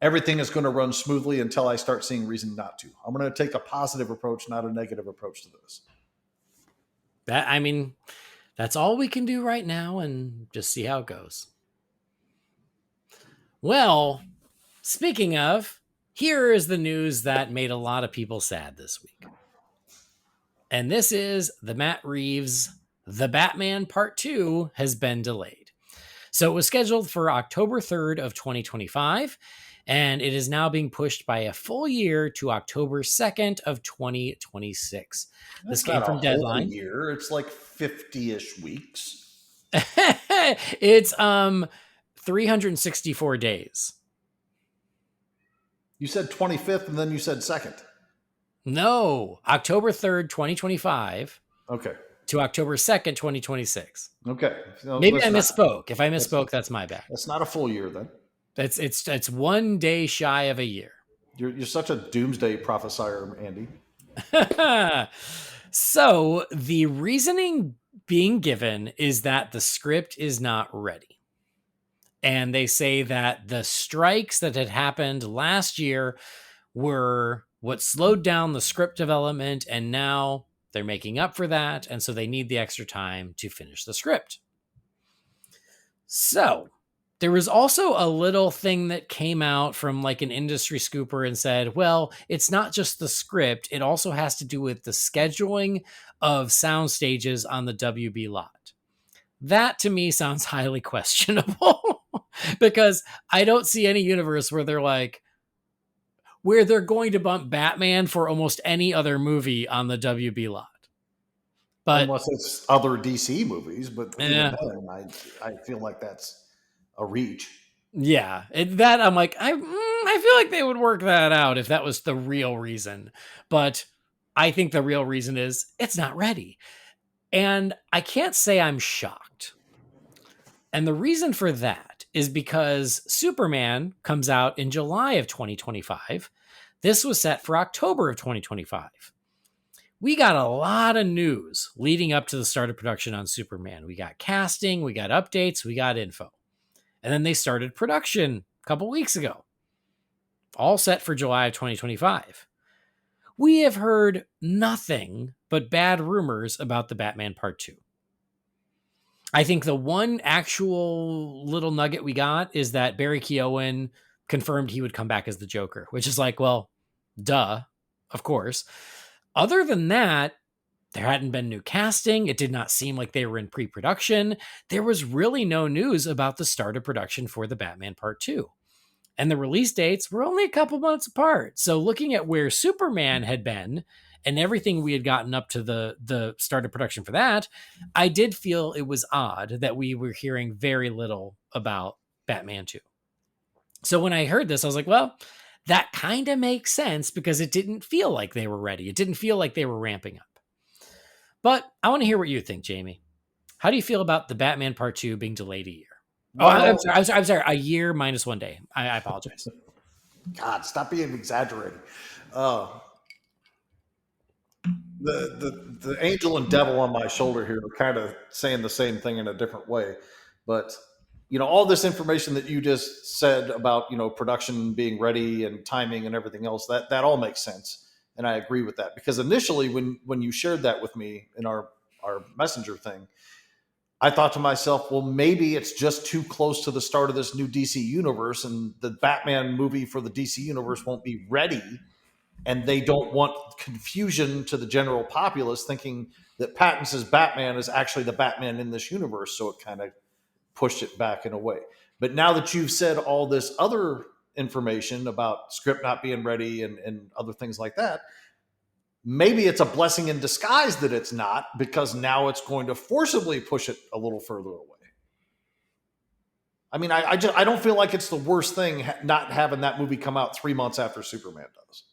everything is going to run smoothly until I start seeing reason not to. I'm going to take a positive approach, not a negative approach to this. That's all we can do right now, and just see how it goes. Well, speaking of, here is the news that made a lot of people sad this week. And this is the Matt Reeves' The Batman Part 2 has been delayed. So it was scheduled for October 3rd of 2025, and it is now being pushed by a full year to October 2nd of 2026. This came from Deadline. Whole year. It's like 50-ish weeks. It's 364 days. You said 25th and then you said 2nd. No, October 3rd, 2025. Okay. To October 2nd, 2026. Okay. No, maybe I misspoke. If I misspoke, that's my bad. That's not a full year then. It's 1 day shy of a year. You're such a doomsday prophesier, Andy. So the reasoning being given is that the script is not ready. And they say that the strikes that had happened last year were what slowed down the script development, and now they're making up for that, and so they need the extra time to finish the script. So there was also a little thing that came out from like an industry scooper and said, well, it's not just the script. It also has to do with the scheduling of sound stages on the WB lot. That to me sounds highly questionable because I don't see any universe where they're going to bump Batman for almost any other movie on the WB lot. But unless it's other DC movies, but even then, I feel like that's a reach. Yeah, that I'm like, I feel like they would work that out if that was the real reason. But I think the real reason is it's not ready. And I can't say I'm shocked. And the reason for that is because Superman comes out in July of 2025. This was set for October of 2025. We got a lot of news leading up to the start of production on Superman. We got casting, we got updates, we got info. And then they started production a couple weeks ago. All set for July of 2025. We have heard nothing but bad rumors about the Batman Part 2. I think the one actual little nugget we got is that Barry Keoghan confirmed he would come back as the Joker, which is like, well, duh, of course. Other than that, there hadn't been new casting. It did not seem like they were in pre-production. There was really no news about the start of production for the Batman Part 2. And the release dates were only a couple months apart. So looking at where Superman had been and everything we had gotten up to the start of production for that, I did feel it was odd that we were hearing very little about Batman 2. So when I heard this, I was like, well, that kind of makes sense because it didn't feel like they were ready. It didn't feel like they were ramping up. But I want to hear what you think, Jamie. How do you feel about the Batman Part 2 being delayed a year? Oh, I'm sorry. A year minus 1 day. I apologize. God, stop being exaggerated. The angel and devil on my shoulder here are kind of saying the same thing in a different way. But, all this information that you just said about, production being ready and timing and everything else, that all makes sense. And I agree with that, because initially when you shared that with me in our messenger thing, I thought to myself, well, maybe it's just too close to the start of this new DC universe and the Batman movie for the DC universe won't be ready. And they don't want confusion to the general populace thinking that Pattinson's Batman is actually the Batman in this universe. So it kind of pushed it back in a way. But now that you've said all this other information about script not being ready and other things like that, maybe it's a blessing in disguise that it's not, because now it's going to forcibly push it a little further away. I mean, I don't feel like it's the worst thing not having that movie come out 3 months after Superman does.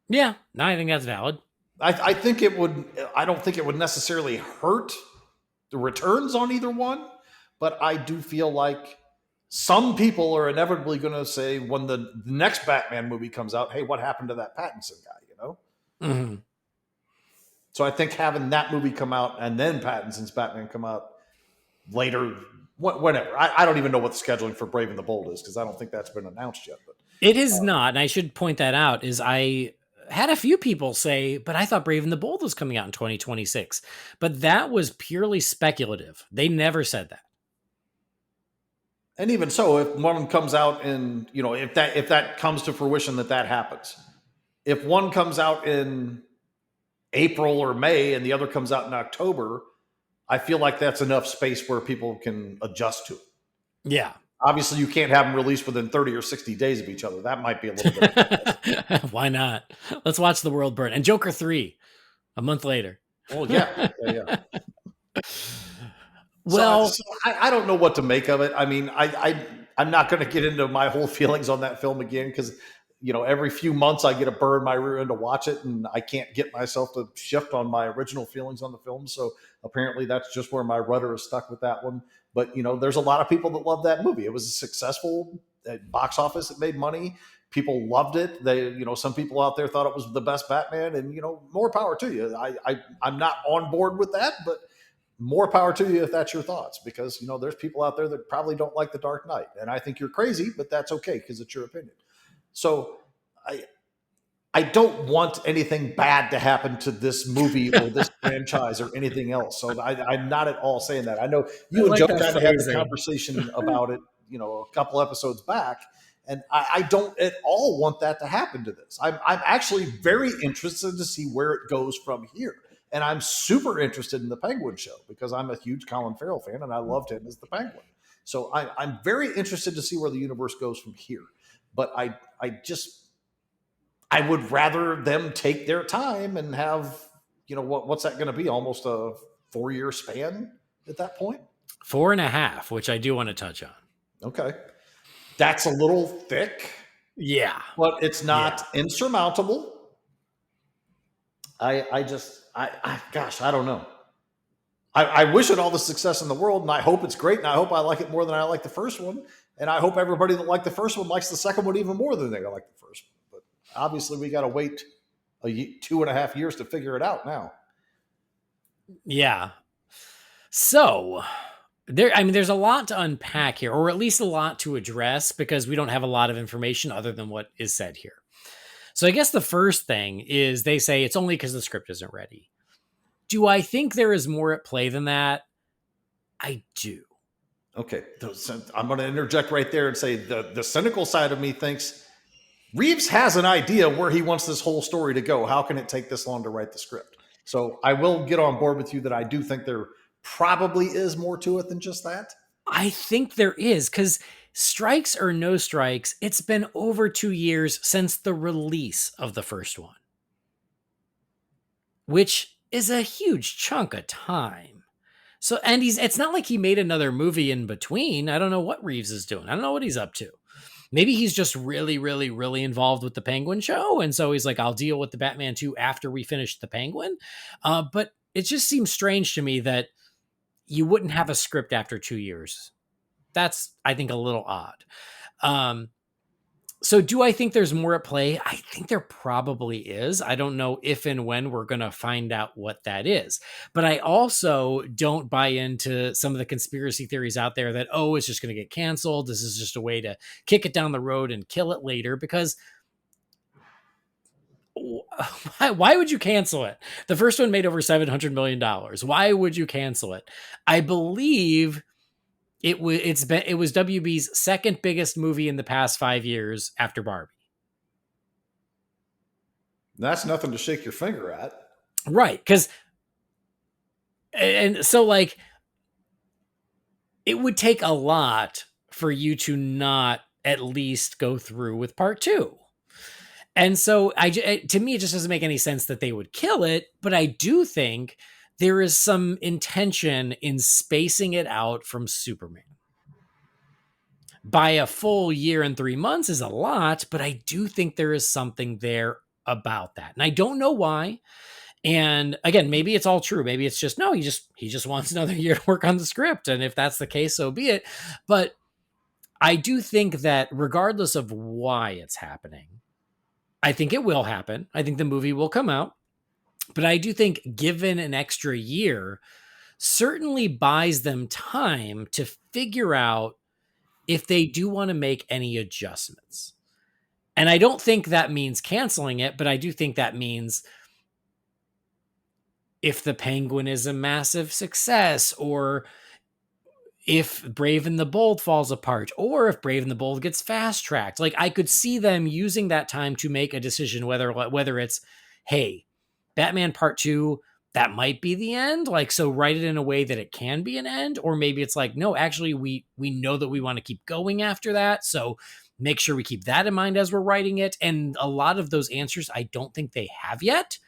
Yeah, no, I think that's valid. I think it would. I don't think it would necessarily hurt the returns on either one, but I do feel like some people are inevitably going to say when the next Batman movie comes out, "Hey, what happened to that Pattinson guy?" Mm-hmm. So I think having that movie come out and then Pattinson's Batman come out later, whenever. I don't even know what the scheduling for Brave and the Bold is, because I don't think that's been announced yet. But it is not, and I should point that out. Is I had a few people say, but I thought Brave and the Bold was coming out in 2026. But that was purely speculative. They never said that. And even so, if one comes out in, if that comes to fruition, that happens. If one comes out in April or May and the other comes out in October, I feel like that's enough space where people can adjust to it. Yeah. Obviously, you can't have them released within 30 or 60 days of each other. That might be a little bit. Why not? Let's watch the world burn. And Joker 3 a month later. Well, yeah. Well, so I don't know what to make of it. I mean, I'm not going to get into my whole feelings on that film again, because every few months I get a burr in my rear end to watch it, and I can't get myself to shift on my original feelings on the film. So apparently that's just where my rudder is stuck with that one. But, there's a lot of people that love that movie. It was a successful box office. It made money. People loved it. They, some people out there thought it was the best Batman, and, more power to you. I'm not on board with that, but more power to you if that's your thoughts, because, there's people out there that probably don't like The Dark Knight. And I think you're crazy, but that's okay, because it's your opinion. So I don't want anything bad to happen to this movie or this franchise or anything else. So I'm not at all saying that. I know you and Joe kind of had the conversation about it, a couple episodes back, and I don't at all want that to happen to this. I'm actually very interested to see where it goes from here. And I'm super interested in the Penguin show, because I'm a huge Colin Farrell fan and I loved him as the Penguin. So I'm very interested to see where the universe goes from here. But I would rather them take their time and have, what's that going to be? Almost a 4-year span at that point? 4.5, which I do want to touch on. Okay. That's a little thick. Yeah. But it's not insurmountable. I don't know. I wish it all the success in the world, and I hope it's great, and I hope I like it more than I like the first one. And I hope everybody that liked the first one likes the second one even more than they like the first one. But obviously, we got to wait 2.5 years to figure it out now. Yeah. So there's a lot to unpack here, or at least a lot to address, because we don't have a lot of information other than what is said here. So I guess the first thing is they say it's only because the script isn't ready. Do I think there is more at play than that? I do. Okay. So I'm going to interject right there and say the cynical side of me thinks Reeves has an idea where he wants this whole story to go. How can it take this long to write the script? So I will get on board with you that I do think there probably is more to it than just that. I think there is, because strikes or no strikes, it's been over 2 years since the release of the first one, which is a huge chunk of time. So, and it's not like he made another movie in between. I don't know what Reeves is doing. I don't know what he's up to. Maybe he's just really, really, really involved with the Penguin show. And so he's like, I'll deal with the Batman 2 after we finish the Penguin. But it just seems strange to me that you wouldn't have a script after 2 years. That's, I think, a little odd. So do I think there's more at play? I think there probably is. I don't know if and when we're going to find out what that is. But I also don't buy into some of the conspiracy theories out there that, oh, it's just going to get canceled. This is just a way to kick it down the road and kill it later, because why would you cancel it? The first one made over $700 million. Why would you cancel it? I believe it was WB's second biggest movie in the past 5 years after Barbie. That's nothing to shake your finger at. Right. And so, like, it would take a lot for you to not at least go through with part 2. And so to me, it just doesn't make any sense that they would kill it. But I do think there is some intention in spacing it out from Superman. By a full year and 3 months is a lot, but I do think there is something there about that. And I don't know why. And again, maybe it's all true. Maybe it's just, no, he just wants another year to work on the script. And if that's the case, so be it. But I do think that regardless of why it's happening, I think it will happen. I think the movie will come out. But I do think given an extra year certainly buys them time to figure out if they do want to make any adjustments. And I don't think that means canceling it, but I do think that means if the Penguin is a massive success, or if Brave and the Bold falls apart, or if Brave and the Bold gets fast tracked, like, I could see them using that time to make a decision whether it's, hey, Batman Part 2, that might be the end. Like, so write it in a way that it can be an end. Or maybe it's like, no, actually, we know that we want to keep going after that. So make sure we keep that in mind as we're writing it. And a lot of those answers, I don't think they have yet,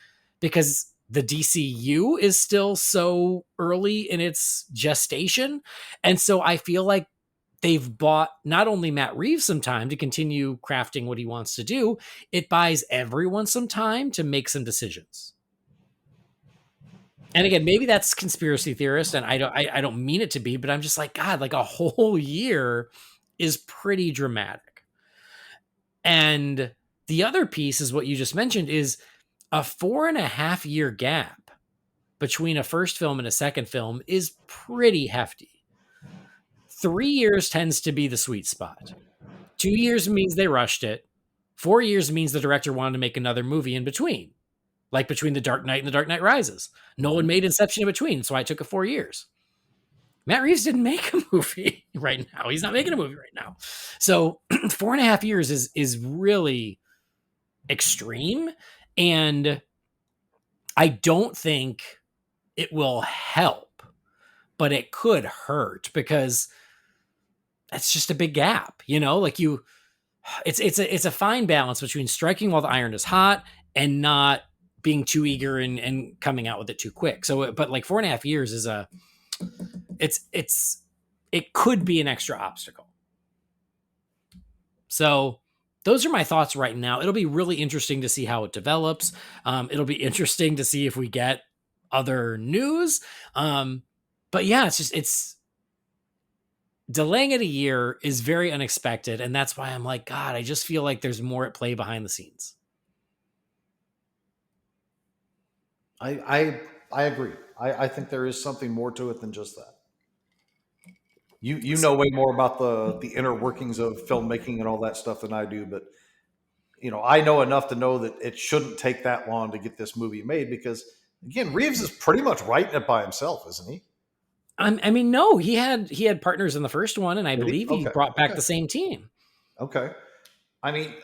because the DCU is still so early in its gestation. And so I feel like they've bought not only Matt Reeves some time to continue crafting what he wants to do, it buys everyone some time to make some decisions. And again, maybe that's conspiracy theorist, and I don't mean it to be, but I'm just like, God, like a whole year is pretty dramatic. And the other piece is what you just mentioned, is a 4.5 year gap between a first film and a second film is pretty hefty. 3 years tends to be the sweet spot. 2 years means they rushed it. 4 years means the director wanted to make another movie in between, like between The Dark Knight and The Dark Knight Rises. Nolan made Inception in between, so I took 4 years. Matt Reeves didn't make a movie right now. He's not making a movie right now. So 4.5 years is really extreme. And I don't think it will help, but it could hurt, because that's just a big gap, like it's a fine balance between striking while the iron is hot and not being too eager and coming out with it too quick. So, but like 4.5 years is it could be an extra obstacle. So those are my thoughts right now. It'll be really interesting to see how it develops. It'll be interesting to see if we get other news. But yeah, it's delaying it a year is very unexpected. And that's why I'm like, God, I just feel like there's more at play behind the scenes. I agree. I think there is something more to it than just that. You know way more about the inner workings of filmmaking and all that stuff than I do, but I know enough to know that it shouldn't take that long to get this movie made, because again, Reeves is pretty much writing it by himself, isn't he? I mean, no, he had partners in the first one, and I believe he Okay. brought back Okay. the same team. Okay. I mean,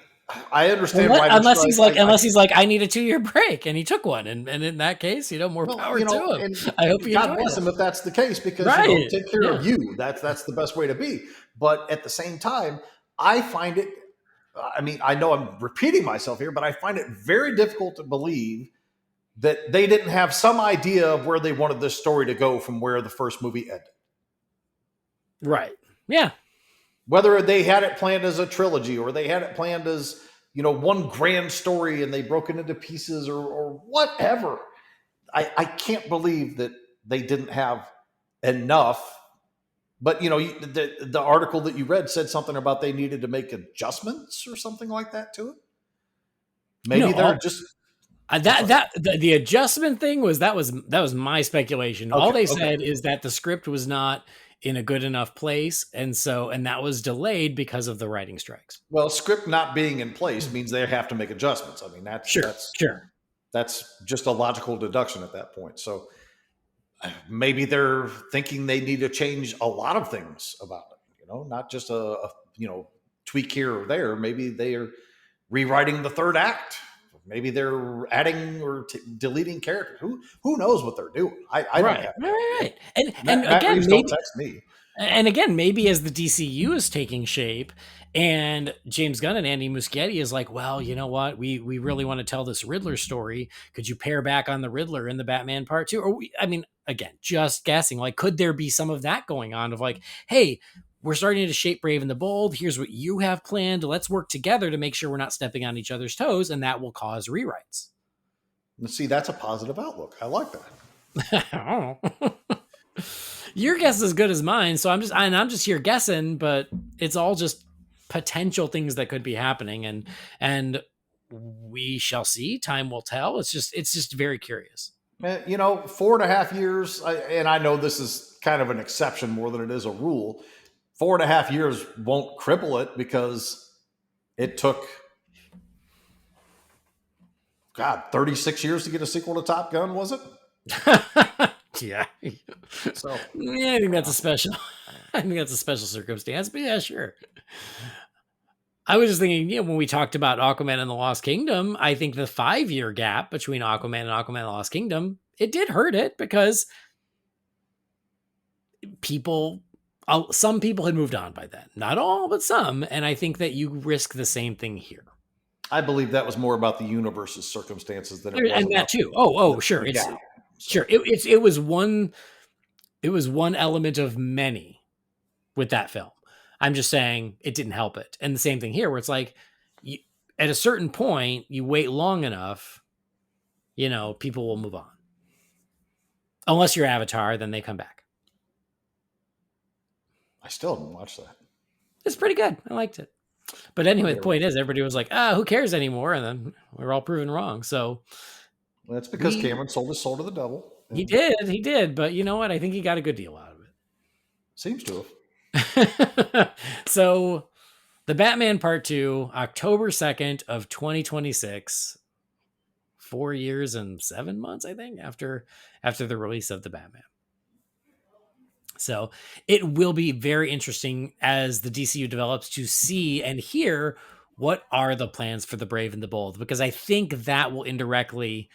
I understand writer's Unless strike. he's like, I need a 2-year break, and he took one, and in that case, more Well, power to him. and I hope he God enjoyed bless it. him if that's the case, because Right? take care Yeah. of you. That's the best way to be. But at the same time, I find it. I mean, I know I'm repeating myself here, but I find it very difficult to believe that they didn't have some idea of where they wanted this story to go from where the first movie ended. Right. Yeah. Whether they had it planned as a trilogy or they had it planned as, one grand story and they broke it into pieces or whatever. I can't believe that they didn't have enough. But, the article that you read said something about they needed to make adjustments or something like that to it. Maybe they're just the adjustment thing was my speculation. Okay, All they said is that the script was not in a good enough place, and that was delayed because of the writing strikes. Well, script not being in place means they have to make adjustments. I mean, that's just a logical deduction at that point. So maybe they're thinking they need to change a lot of things about it, not just a tweak here or there. Maybe they are rewriting the third act. Maybe they're adding or deleting characters. Who knows what they're doing? I don't have. Right. And Matt again, Reeves, don't text me. And again, maybe as the DCU is taking shape, and James Gunn and Andy Muschietti is like, well, you know what? We really want to tell this Riddler story. Could you pare back on the Riddler in the Batman Part 2? Or again, just guessing. Like, could there be some of that going on of like, hey, we're starting to shape Brave and the Bold. Here's what you have planned. Let's work together to make sure we're not stepping on each other's toes, and that will cause rewrites. See, that's a positive outlook. I like that. I don't know. Your guess is as good as mine, so I'm just here guessing, but it's all just potential things that could be happening, and we shall see. Time will tell. It's just very curious. 4.5 years, and I know this is kind of an exception more than it is a rule. 4.5 years won't cripple it because it took 36 years to get a sequel to Top Gun, was it? Yeah. So yeah, I think that's a special. I think that's a special circumstance, but yeah, sure. I was just thinking, when we talked about Aquaman and the Lost Kingdom, I think the 5-year gap between Aquaman and Aquaman and the Lost Kingdom, it did hurt it because some people had moved on by then. Not all, but some. And I think that you risk the same thing here. I believe that was more about the universe's circumstances than it was. And that too. Oh, sure. Sure. It was one element of many with that film. I'm just saying it didn't help it. And the same thing here, where it's like, at a certain point, you wait long enough, people will move on. Unless you're Avatar, then they come back. I still haven't watched that. It's pretty good. I liked it. But anyway, the point is, everybody was like, who cares anymore? And then we're all proven wrong. So that's because Cameron sold his soul to the devil. He did. But you know what? I think he got a good deal out of it. Seems to have. So the Batman Part 2, October 2nd of 2026, 4 years and 7 months, I think, after the release of the Batman. So it will be very interesting as the DCU develops to see and hear what are the plans for the Brave and the Bold, because I think that will indirectly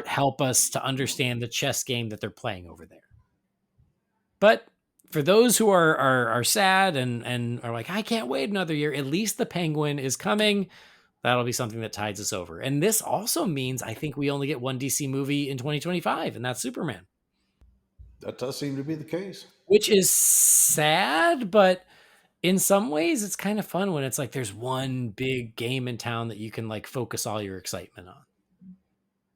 help us to understand the chess game that they're playing over there. But for those who are sad and are like, I can't wait another year, at least the Penguin is coming. That'll be something that tides us over. And this also means I think we only get one DC movie in 2025, and that's Superman. That does seem to be the case. Which is sad, but in some ways it's kind of fun when it's like there's one big game in town that you can like focus all your excitement on.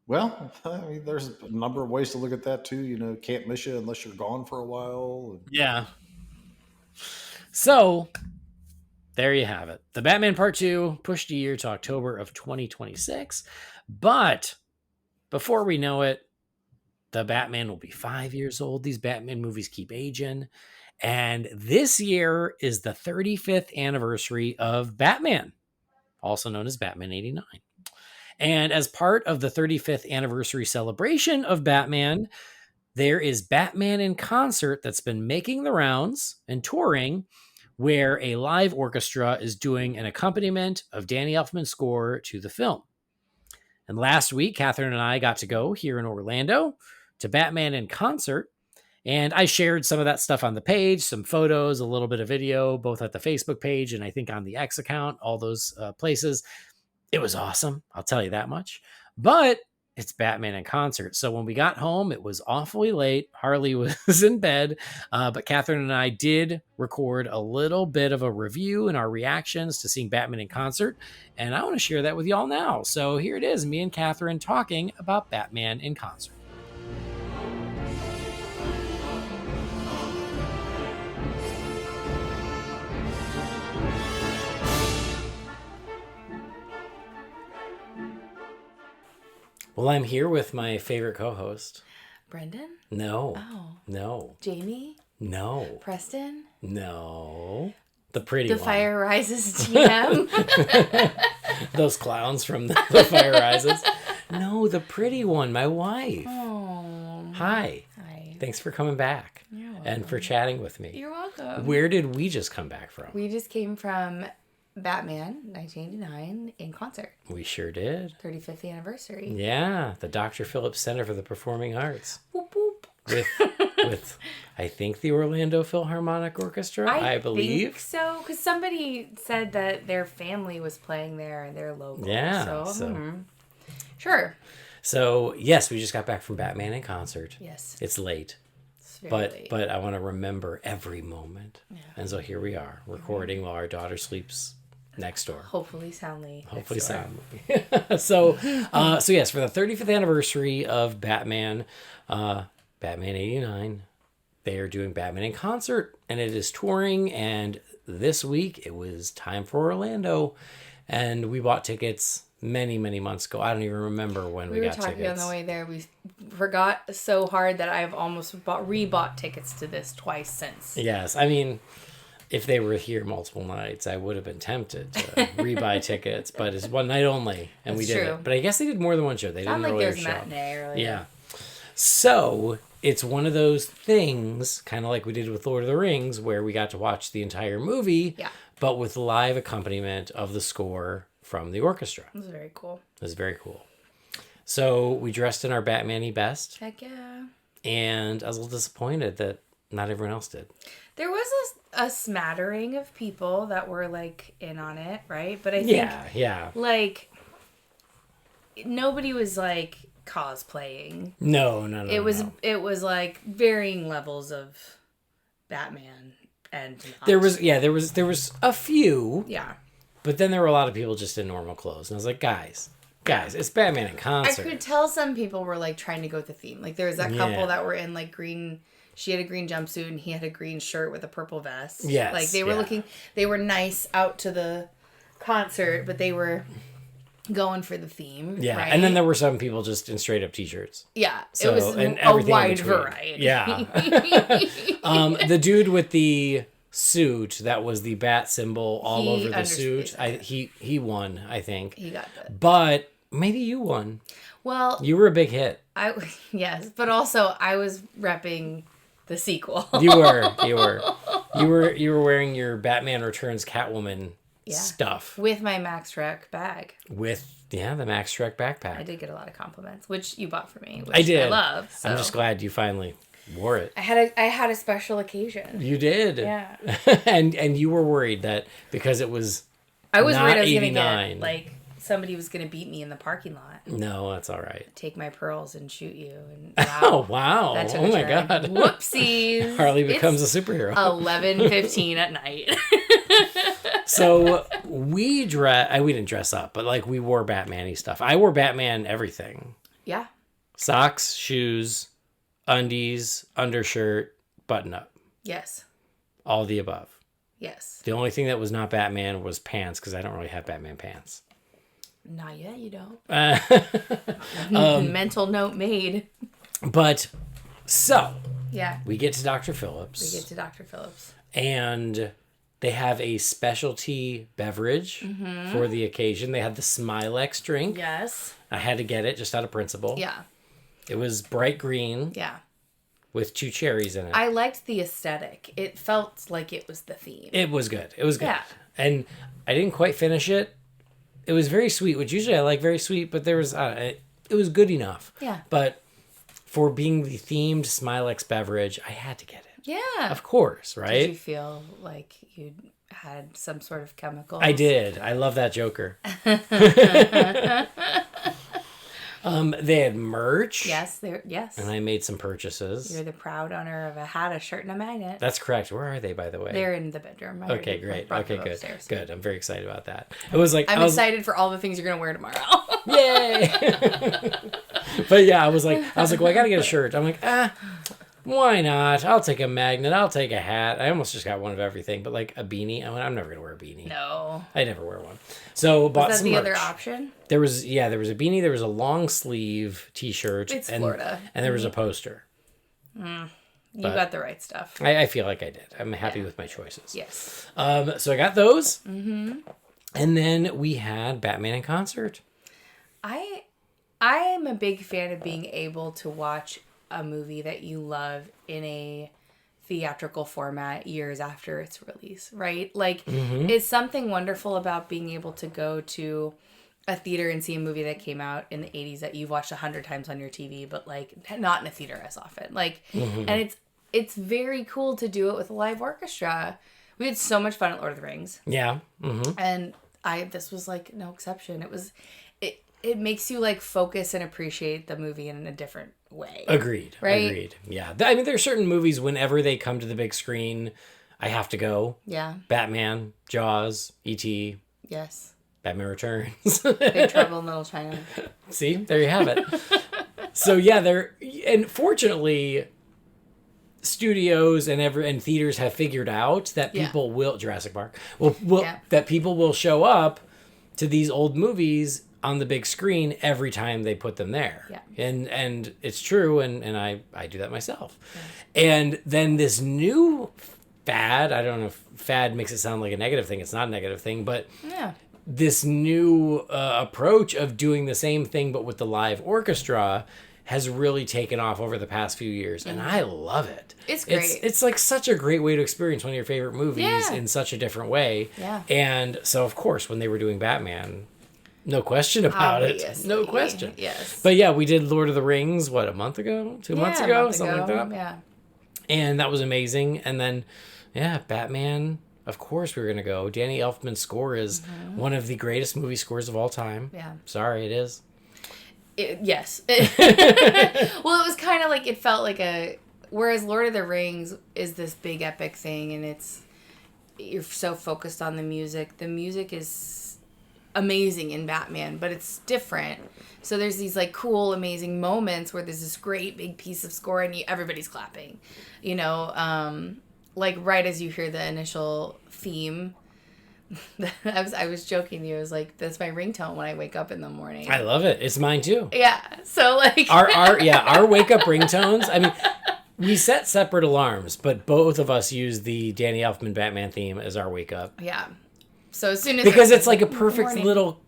Well, I mean, there's a number of ways to look at that too. Can't miss you unless you're gone for a while. Yeah. So there you have it. The Batman Part 2 pushed a year to October of 2026. But before we know it, the Batman will be 5 years old. These Batman movies keep aging. And this year is the 35th anniversary of Batman, also known as Batman 89. And as part of the 35th anniversary celebration of Batman, there is Batman in Concert that's been making the rounds and touring, where a live orchestra is doing an accompaniment of Danny Elfman's score to the film. And last week, Kathrynn and I got to go here in Orlando to Batman in Concert. And I shared some of that stuff on the page, some photos, a little bit of video, both at the Facebook page and I think on the X account, all those places. It was awesome. I'll tell you that much. But it's Batman in Concert. So when we got home, it was awfully late. Harley was in bed. But Kathrynn and I did record a little bit of a review and our reactions to seeing Batman in Concert. And I want to share that with y'all now. So here it is, me and Kathrynn talking about Batman in Concert. Well, I'm here with my favorite co-host. Brendan? No. Oh. No. Jamie? No. Preston? No. The pretty the one. Fire Rises GM? Those clowns from the Fire Rises. No, the pretty one, my wife. Oh. Hi. Hi. Thanks for coming back. You're welcome. And for chatting with me. You're welcome. Where did we just come back from? We just came from Batman 1989 in concert. We sure did. 35th anniversary. Yeah, the Dr. Phillips Center for the Performing Arts. Whoop, whoop. With I think the Orlando Philharmonic Orchestra, I believe. Think so, because somebody said that their family was playing there and they're local. Yeah. Sure. So, yes, we just got back from Batman in Concert. Yes. It's late. It's very late. But I want to remember every moment. Yeah. And so here we are, recording while our daughter sleeps next door. Hopefully soundly. So yes, for the 35th anniversary of Batman, Batman 89, they are doing Batman in Concert, and it is touring. And this week it was time for Orlando, and we bought tickets many months ago. I don't even remember when we got tickets. We were talking on the way there. We forgot so hard that I've almost rebought tickets to this twice since. Yes, I mean, if they were here multiple nights, I would have been tempted to rebuy tickets, but it's one night only, and we did it. But I guess they did more than one show. They did an earlier show. Sound like there's matinee earlier. Yeah. So it's one of those things, kind of like we did with Lord of the Rings, where we got to watch the entire movie, but with live accompaniment of the score from the orchestra. It was very cool. It was very cool. So we dressed in our Batman-y best. Heck yeah. And I was a little disappointed that not everyone else did. There was a smattering of people that were, like, in on it, right? But I think, like, nobody was, like, cosplaying. No. It was, like, varying levels of Batman and not. There was a few. Yeah. But then there were a lot of people just in normal clothes. And I was like, guys, it's Batman in Concert. I could tell some people were, like, trying to go with the theme. Like, there was that couple that were in, like, green. She had a green jumpsuit and he had a green shirt with a purple vest. Yes. Like, they were they were nice out to the concert, but they were going for the theme. Yeah. Right? And then there were some people just in straight up t-shirts. Yeah. So, it was a wide variety. Yeah. The dude with the suit that was the bat symbol all over the suit. He won, I think. He got that. But maybe you won. Well, you were a big hit. Yes, but also I was repping the sequel. You were wearing your Batman Returns Catwoman stuff with my Max Shrek bag. With the Max Shrek backpack. I did get a lot of compliments, which you bought for me. Which I did. I love. So. I'm just glad you finally wore it. I had a special occasion. You did. Yeah. and you were worried that because it was I was worried I was 89. gonna get like somebody was gonna beat me in the parking lot. No, that's all right. Take my pearls and shoot you. And wow. That took oh my god. Whoopsies. Harley becomes a superhero. 11:15 at night. So we didn't dress up, but like we wore Batman-y stuff. I wore Batman everything. Yeah. Socks, shoes, undies, undershirt, button up. Yes. All the above. Yes. The only thing that was not Batman was pants, because I don't really have Batman pants. Not yet, you don't. Mental note made. But, so. Yeah. We get to Dr. Phillips. And they have a specialty beverage for the occasion. They had the Smilex drink. Yes. I had to get it just out of principle. Yeah. It was bright green. Yeah. with 2 cherries in it. I liked the aesthetic. It felt like it was the theme. It was good. It was good. Yeah. And I didn't quite finish it. It was very sweet, which usually I like very sweet, but there was it was good enough. Yeah. But for being the themed Smilex beverage, I had to get it. Yeah. Of course, right? Did you feel like you had some sort of chemical? I did. I love that Joker. They had merch. Yes. And I made some purchases. You're the proud owner of a hat, a shirt, and a magnet. That's correct. Where are they, by the way? They're in the bedroom. Okay, great. Okay, good. Upstairs. Good. I'm very excited about that. It was like I'm excited for all the things you're gonna wear tomorrow. Yay! But yeah, I was like, well, I gotta get a shirt. I'm like, why not? I'll take a magnet. I'll take a hat. I almost just got one of everything, but like a beanie. I'm never gonna wear a beanie. No, I never wear one. So bought some merch. Was that the other option? There was a beanie. There was a long sleeve T-shirt. It's Florida, and there was a poster. You got the right stuff. I feel like I did. I'm happy with my choices. Yes. So I got those. Mm-hmm. And then we had Batman in concert. I am a big fan of being able to watch a movie that you love in a theatrical format years after its release, right? Like, it's something wonderful about being able to go to a theater and see a movie that came out in the 80s that you've watched 100 times on your TV, but like not in a theater as often. Like, and it's very cool to do it with a live orchestra. We had so much fun at Lord of the Rings. Yeah. Mm-hmm. And this was like no exception. It makes you like focus and appreciate the movie in a different way. Agreed. Right? Agreed. Yeah. I mean, there are certain movies whenever they come to the big screen, I have to go. Yeah. Batman, Jaws, E.T. Yes. Batman Returns. Big Trouble in Little China. See, there you have it. So yeah, and fortunately, studios and theaters have figured out that people will Jurassic Park that people will show up to these old movies on the big screen every time they put them there. Yeah. And it's true, and I do that myself. Yeah. And then this new fad, I don't know if fad makes it sound like a negative thing. It's not a negative thing, but this new approach of doing the same thing but with the live orchestra has really taken off over the past few years, and I love it. It's great. It's like such a great way to experience one of your favorite movies in such a different way. Yeah. And so, of course, when they were doing Batman, no question about it. No question. Yes. But yeah, we did Lord of the Rings, a month ago? 2 months ago? Something like that? Yeah. And that was amazing. And then, Batman, of course we were going to go. Danny Elfman's score is one of the greatest movie scores of all time. Yeah. Sorry, it is. Yes. Well, it was kind of like, it felt like whereas Lord of the Rings is this big epic thing, and you're so focused on the music. The music is amazing in Batman, but it's different. So there's these like cool, amazing moments where there's this great big piece of score and everybody's clapping, like right as you hear the initial theme. I was joking to you. I was like, that's my ringtone when I wake up in the morning. I love it. It's mine too. Yeah. So like our wake up ringtones. I mean, we set separate alarms, but both of us use the Danny Elfman Batman theme as our wake up. Yeah. So as soon as because it's like a perfect little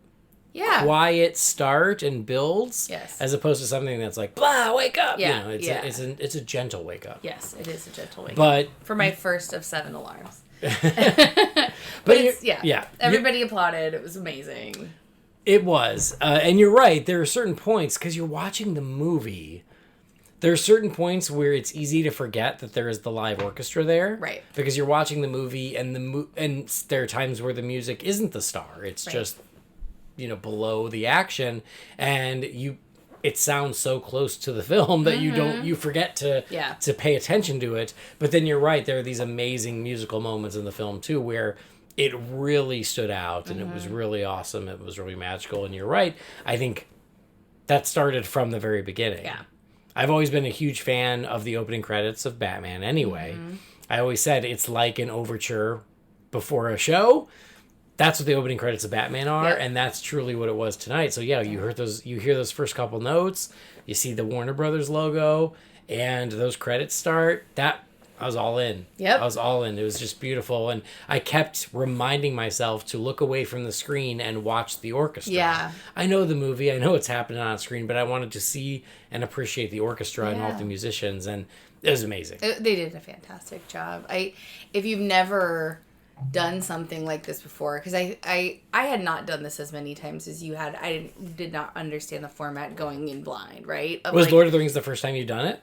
yeah. quiet start and builds. Yes. As opposed to something that's like, blah, wake up. Yeah. You know, it's a gentle wake up. Yes, it is a gentle wake up. For my first of 7 alarms. but it's, yeah. Everybody applauded. It was amazing. It was. And you're right. There are certain points, because you're watching the movie, there are certain points where it's easy to forget that there is the live orchestra there. Right. Because you're watching the movie, and and there are times where the music isn't the star. It's just, below the action, and it sounds so close to the film that you forget to pay attention to it. But then you're right, there are these amazing musical moments in the film too where it really stood out and it was really awesome. It was really magical. And you're right, I think that started from the very beginning. Yeah. I've always been a huge fan of the opening credits of Batman anyway. I always said it's like an overture before a show. That's what the opening credits of Batman are, and that's truly what it was tonight. So you hear those first couple notes, you see the Warner Brothers logo, and those credits start. I was all in. Yep. I was all in. It was just beautiful, and I kept reminding myself to look away from the screen and watch the orchestra. Yeah. I know the movie, I know what's happening on screen, but I wanted to see and appreciate the orchestra and all the musicians, and It was amazing. They did a fantastic job. If you've never done something like this before, because I had not done this as many times as you had. I did not understand the format going in blind, right? Was Lord of the Rings the first time you'd done it?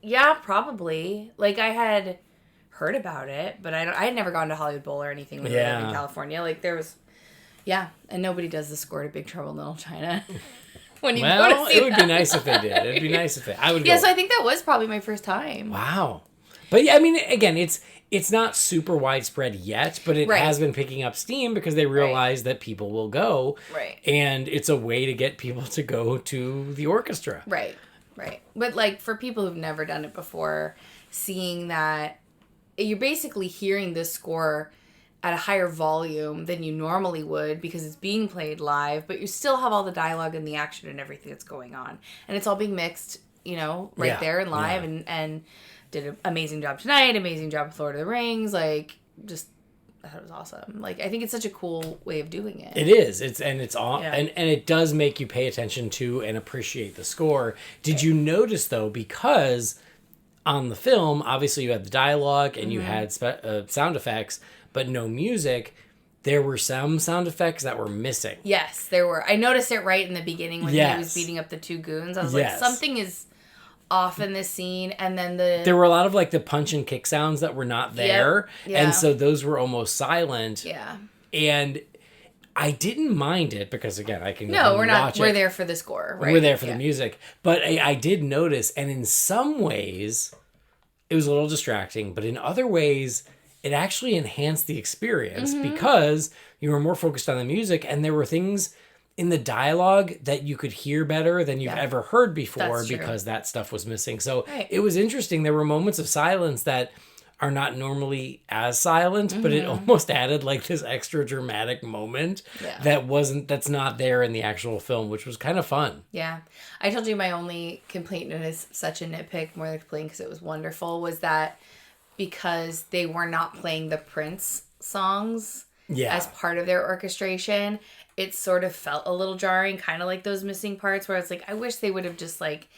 Yeah, probably. Like, I had heard about it, but I had never gone to Hollywood Bowl or anything when we lived in California. Like, there was... Yeah, and nobody does the score to Big Trouble in Little China. When you go to see it would be nice if they did. It'd be nice if they... I would go. Yeah, so I think that was probably my first time. Wow. But yeah, I mean, again, it's not super widespread yet, but it has been picking up steam because they realize that people will go. Right. And it's a way to get people to go to the orchestra. Right. But, like, for people who've never done it before, seeing that you're basically hearing this score at a higher volume than you normally would because it's being played live, but you still have all the dialogue and the action and everything that's going on. And it's all being mixed, there and live, and did an amazing job tonight, amazing job with Lord of the Rings, like, just, I thought it was awesome. Like, I think it's such a cool way of doing it. It is. And it does make you pay attention to and appreciate the score. Did you notice, though, because on the film, obviously you had the dialogue and you had sound effects, but no music, there were some sound effects that were missing. Yes, there were. I noticed it right in the beginning when he was beating up the two goons. I was like, something is off in this scene. And then there were a lot of like the punch and kick sounds that were not there. Yeah. And so those were almost silent. Yeah. And I didn't mind it because, again, I can go No, we're not. Watch we're it. there for the score, right? We're there for the music. But I did notice, and in some ways, it was a little distracting, but in other ways, it actually enhanced the experience because you were more focused on the music and there were things in the dialogue that you could hear better than you've ever heard before because that stuff was missing. So it was interesting. There were moments of silence that are not normally as silent, but it almost added like this extra dramatic moment that's not there in the actual film, which was kind of fun. Yeah. I told you my only complaint, and it's such a nitpick, more than a complaint because it was wonderful, was that because they were not playing the Prince songs as part of their orchestration, it sort of felt a little jarring, kind of like those missing parts where it's like, I wish they would have just like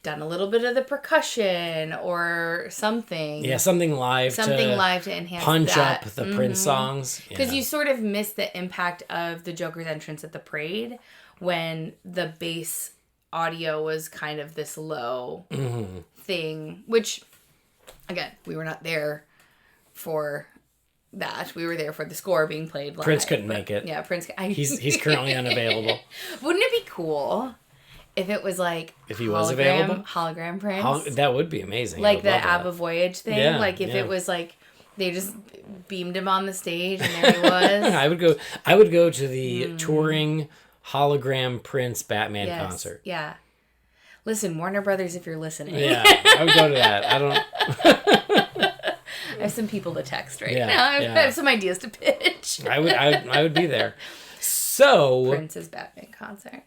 done a little bit of the percussion or something. Yeah, something live to enhance punch that. Up the Prince songs. Because you sort of miss the impact of the Joker's entrance at the parade when the bass audio was kind of this low thing, which... Again, we were not there for that. We were there for the score being played live. Prince couldn't make it. Yeah, Prince. He's currently unavailable. Wouldn't it be cool if it was like if he was available? Hologram Prince? That would be amazing. Like the ABBA Voyage thing. Yeah, like if it was like they just beamed him on the stage and there he was. I would go to the touring hologram Prince Batman concert. Yeah. Listen, Warner Brothers, if you're listening. Yeah, I would go to that. I have some people to text now. I have some ideas to pitch. I would be there. So Prince's Batman concert.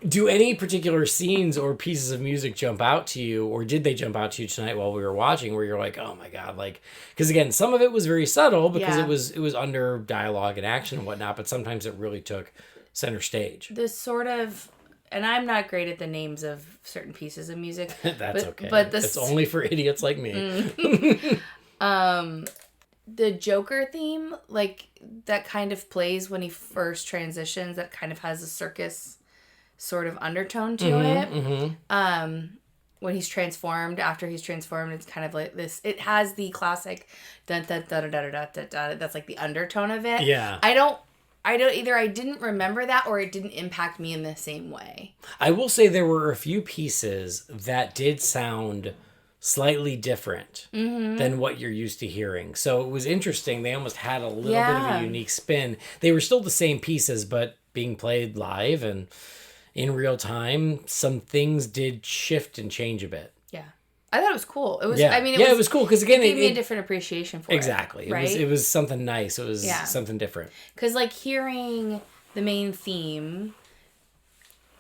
Do any particular scenes or pieces of music jump out to you, or did they jump out to you tonight while we were watching, where you're like, oh my god, like, because again, some of it was very subtle because it was under dialogue and action and whatnot, but sometimes it really took center stage. This sort of, and I'm not great at the names of certain pieces of music. That's okay. But it's only for idiots like me. The Joker theme, like, that kind of plays when he first transitions, that kind of has a circus sort of undertone to it. When he's transformed, after he's transformed, it's kind of like this, it has the classic dun dun dun dun dun dun dun, that's like the undertone of it. Yeah. I don't either. I didn't remember that, or it didn't impact me in the same way. I will say there were a few pieces that did sound slightly different than what you're used to hearing. So it was interesting. They almost had a little bit of a unique spin. They were still the same pieces, but being played live and in real time, some things did shift and change a bit. Yeah. I thought it was cool. It was, it was cool because again, it gave me a different appreciation for exactly. it. Right? It was something nice. It was something different. Because like hearing the main theme,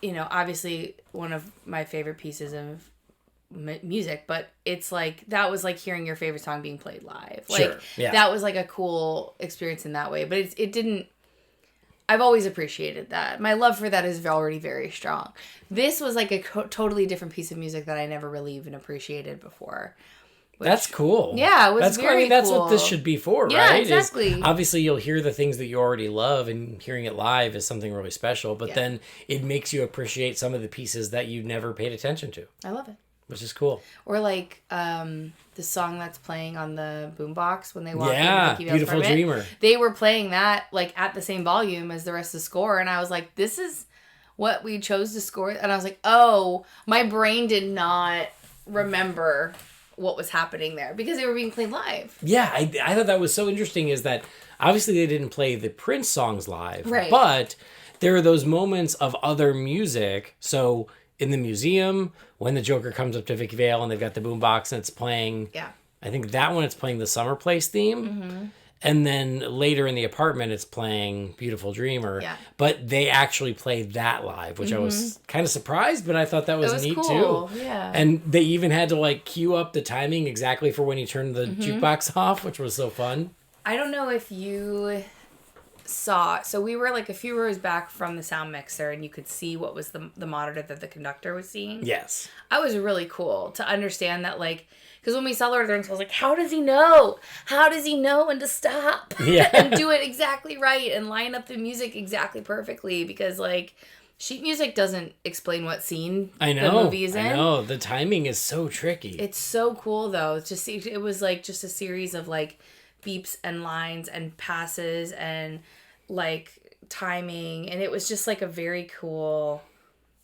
obviously one of my favorite pieces of music, but it's like that was like hearing your favorite song being played live. Like that was like a cool experience in that way. But it didn't I've always appreciated that. My love for that is already very strong. This was like a totally different piece of music that I never really even appreciated before. That's cool. Yeah, it was very that's cool. what this should be for, Yeah, right? exactly. Obviously, you'll hear the things that you already love, and hearing it live is something really special, but then it makes you appreciate some of the pieces that you never paid attention to. I love it. Which is cool. Or like the song that's playing on the boombox when they walk in Vicky Vale's Beautiful apartment. Dreamer. They were playing that like at the same volume as the rest of the score, and I was like, this is what we chose to score. And I was like, oh, my brain did not remember what was happening there because they were being played live. Yeah, I thought that was so interesting is that obviously they didn't play the Prince songs live, right? But there are those moments of other music. So in the museum, when the Joker comes up to Vicky Vale and they've got the boombox and it's playing, I think that one it's playing the Summer Place theme. Mm-hmm. And then later in the apartment, it's playing Beautiful Dreamer. Yeah. But they actually played that live, which I was kind of surprised, but I thought that was neat cool. too. Yeah. And they even had to like cue up the timing exactly for when he turned the jukebox off, which was so fun. I don't know if you saw, so we were like a few rows back from the sound mixer and you could see what was the monitor that the conductor was seeing. Yes. That was really cool to understand that, like, because when we saw Lord of the Rings, I was like, how does he know? How does he know when to stop? Yeah. And do it exactly right and line up the music exactly perfectly? Because, like, sheet music doesn't explain what scene the movie is in. I know. The timing is so tricky. It's so cool, though. It's just, it was, like, just a series of, like, beeps and lines and passes and, like, timing. And it was just, like, a very cool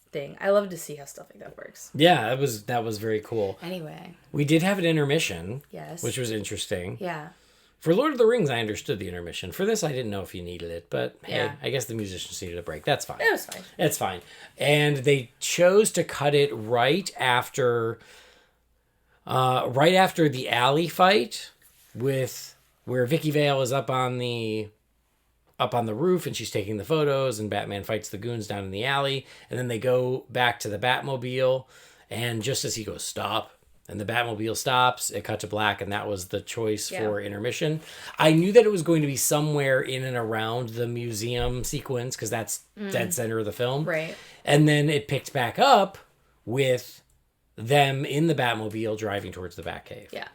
thing. I love to see how stuff like that works. Yeah, that was very cool. Anyway. We did have an intermission. Yes. Which was interesting. Yeah. For Lord of the Rings, I understood the intermission. For this, I didn't know if you needed it, but hey, I guess the musicians needed a break. That's fine. It was fine. It's fine. And they chose to cut it right after the alley fight with where Vicky Vale is up on the roof and she's taking the photos and Batman fights the goons down in the alley. And then they go back to the Batmobile. And just as he goes, stop, and the Batmobile stops, it cut to black. And that was the choice for intermission. I knew that it was going to be somewhere in and around the museum sequence because that's dead center of the film. Right. And then it picked back up with them in the Batmobile driving towards the Batcave. Yeah.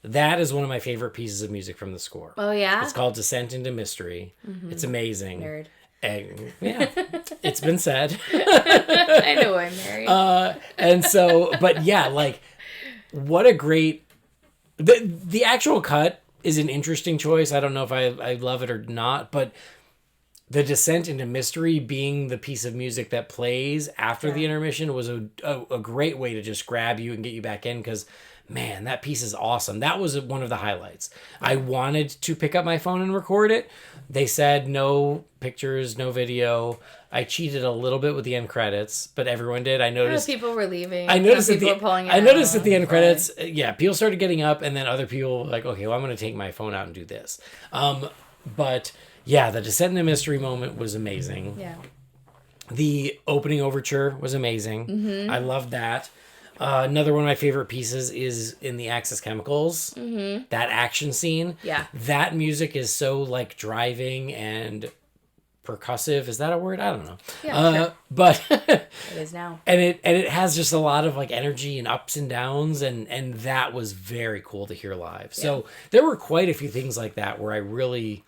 That is one of my favorite pieces of music from the score. Oh, yeah? It's called Descent into Mystery. Mm-hmm. It's amazing. Nerd. And, yeah, it's been said. I know I'm married. And so, but yeah, like, what a great... The actual cut is an interesting choice. I don't know if I love it or not, but the Descent into Mystery being the piece of music that plays after the intermission was a great way to just grab you and get you back in because... Man, that piece is awesome. That was one of the highlights. I wanted to pick up my phone and record it. They said no pictures, no video. I cheated a little bit with the end credits, but everyone did. I noticed people were leaving. I noticed people were pulling it I noticed out. at the end credits, people started getting up, and then other people were like, okay, well, I'm going to take my phone out and do this. But yeah, the Descent into Mystery moment was amazing. Yeah. The opening overture was amazing. Mm-hmm. I loved that. Another one of my favorite pieces is in the Axis Chemicals. Mm-hmm. That action scene. Yeah. That music is so like driving and percussive. Is that a word? I don't know. Yeah, sure. But it is now. And it has just a lot of like energy and ups and downs, and that was very cool to hear live. Yeah. So there were quite a few things like that where I really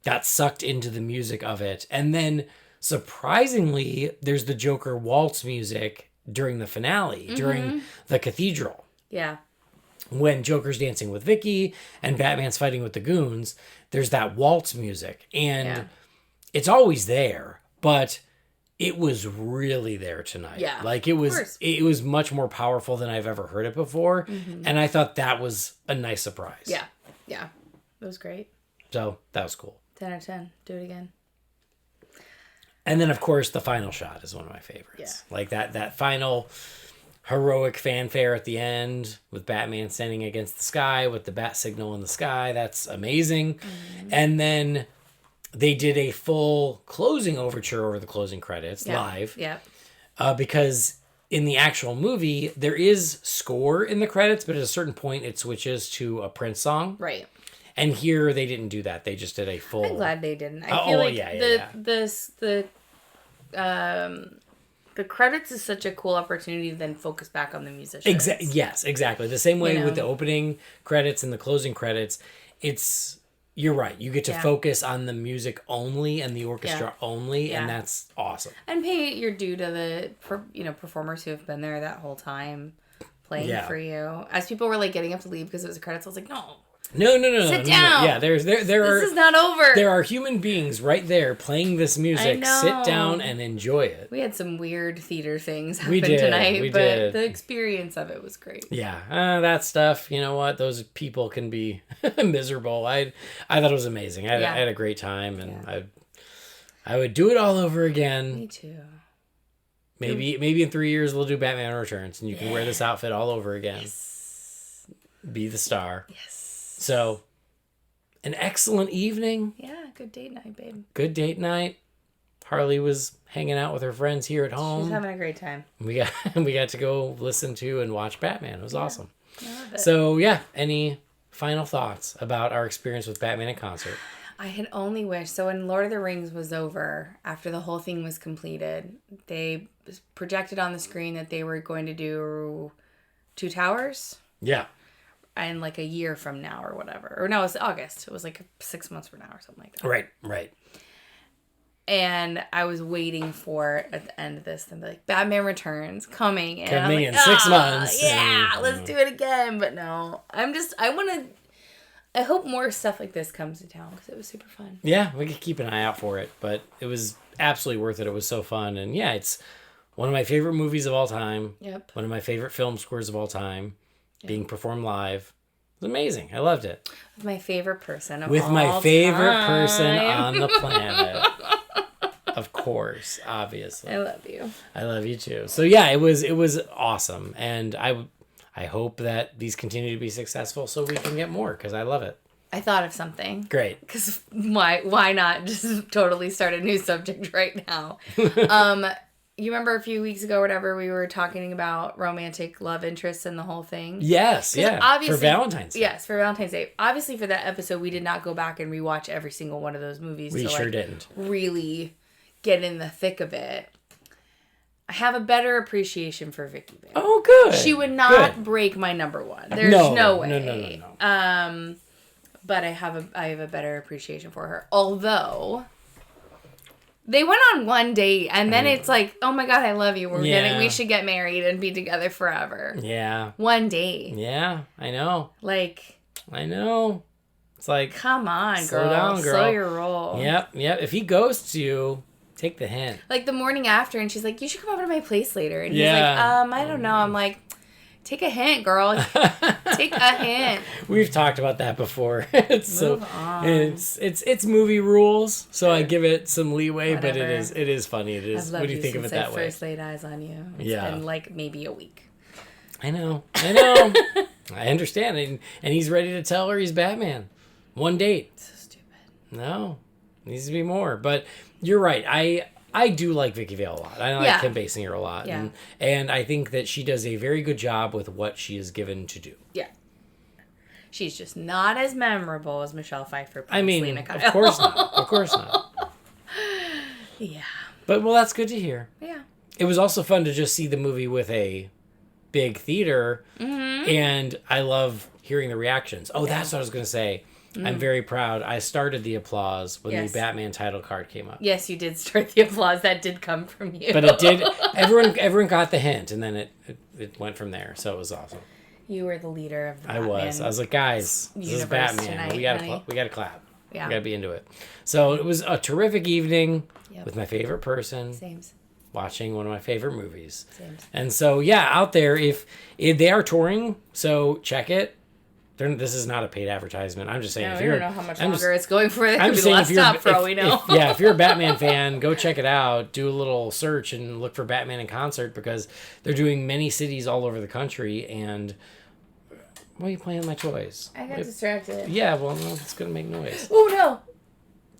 got sucked into the music of it. And then surprisingly, there's the Joker waltz music during the finale, during the cathedral. Yeah. When Joker's dancing with Vicky and Batman's fighting with the goons, there's that waltz music. And it's always there, but it was really there tonight. Yeah. Like it was much more powerful than I've ever heard it before. Mm-hmm. And I thought that was a nice surprise. Yeah. Yeah. It was great. So that was cool. 10 out of 10. Do it again. And then, of course, the final shot is one of my favorites. Yeah. Like that final heroic fanfare at the end with Batman standing against the sky with the bat signal in the sky. That's amazing. Mm-hmm. And then they did a full closing overture over the closing credits live. Yeah. Because in the actual movie, there is score in the credits, but at a certain point, it switches to a Prince song. Right. And here they didn't do that. They just did a full. I'm glad they didn't. I feel like the credits is such a cool opportunity to then focus back on the musicians. Yes, exactly. The same way with the opening credits and the closing credits, you're right. You get to focus on the music only and the orchestra only, and that's awesome. And pay your due to the performers who have been there that whole time playing for you. As people were like getting up to leave because it was the credits, I was like, no. No. Sit down. Yeah, this is not over. There are human beings right there playing this music. Sit down and enjoy it. We had some weird theater things happen tonight, but the experience of it was great. Yeah, that stuff. You know what? Those people can be miserable. I thought it was amazing. I had a great time, and I would do it all over again. Me too. Maybe in 3 years we'll do Batman Returns, and you can wear this outfit all over again. Yes. Be the star. Yes. So, an excellent evening. Yeah, good date night, babe. Good date night. Harley was hanging out with her friends here at home. She's having a great time. We got to go listen to and watch Batman. It was awesome. I love it. So, any final thoughts about our experience with Batman in concert? I had only wished. So when Lord of the Rings was over, after the whole thing was completed, they projected on the screen that they were going to do Two Towers. Yeah. And like a year from now or whatever. Or no, it was August. It was like 6 months from now or something like that. Right. And I was waiting for, at the end of this, them to be like, Batman Returns, coming. And coming in 6 months. Yeah, let's do it again. But no, I hope more stuff like this comes to town because it was super fun. Yeah, we could keep an eye out for it. But it was absolutely worth it. It was so fun. And yeah, it's one of my favorite movies of all time. Yep. One of my favorite film scores of all time. Being performed live. It was amazing. I loved it. With my favorite person of With all my favorite time. person on the planet. Of course, obviously. I love you. I love you too. So yeah, it was awesome. And I hope that these continue to be successful so we can get more because I love it. I thought of something. Great. Because why not just totally start a new subject right now? You remember a few weeks ago, whatever, we were talking about romantic love interests and the whole thing? Yes, yeah. For Valentine's Day. Yes, for Valentine's Day. Obviously, for that episode, we did not go back and rewatch every single one of those movies. We sure didn't. Really get in the thick of it. I have a better appreciation for Vicky, babe. Oh, good. She would not break my number one. There's no way. No. But I have a better appreciation for her. Although they went on one date and then it's like, oh my God, I love you. We should get married and be together forever. Yeah. One date. Yeah, I know. I know. It's like, come on, girl. Slow down, girl. Slow your roll. Yep. If he ghosts you, take the hint. Like the morning after, and she's like, you should come over to my place later. And he's like, I don't know. I'm like, take a hint, girl. Take a hint. We've talked about that before. Move on. It's movie rules, so I give it some leeway, Whatever. but it is funny. It is. What do you think of it that way? I first laid eyes on you. It's been like maybe a week. I know. I understand. And he's ready to tell her he's Batman. One date. So stupid. No. Needs to be more. But you're right. I do like Vicky Vale a lot. I like Kim Basinger a lot. Yeah. And I think that she does a very good job with what she is given to do. Yeah. She's just not as memorable as Michelle Pfeiffer. I mean, of course not. Of course not. Yeah. But, well, that's good to hear. Yeah. It was also fun to just see the movie with a big theater. Mm-hmm. And I love hearing the reactions. Oh, that's what I was going to say. Mm-hmm. I'm very proud. I started the applause when the Batman title card came up. Yes, you did start the applause. That did come from you. But it did. Everyone got the hint, and then it went from there. So it was awesome. You were the leader of the Batman. I was like, guys, this is Batman. Tonight, we gotta clap. Yeah. We gotta be into it. So it was a terrific evening with my favorite person. Sames. Watching one of my favorite movies. Sames. And so out there, if they are touring, so check it. This is not a paid advertisement. I'm just saying. I don't know how much longer it's going for. It could be the last stop for all we know. If you're a Batman fan, go check it out. Do a little search and look for Batman in concert because they're doing many cities all over the country. And why are you playing with my toys? I got distracted. Yeah, well, no, it's going to make noise. Oh, no.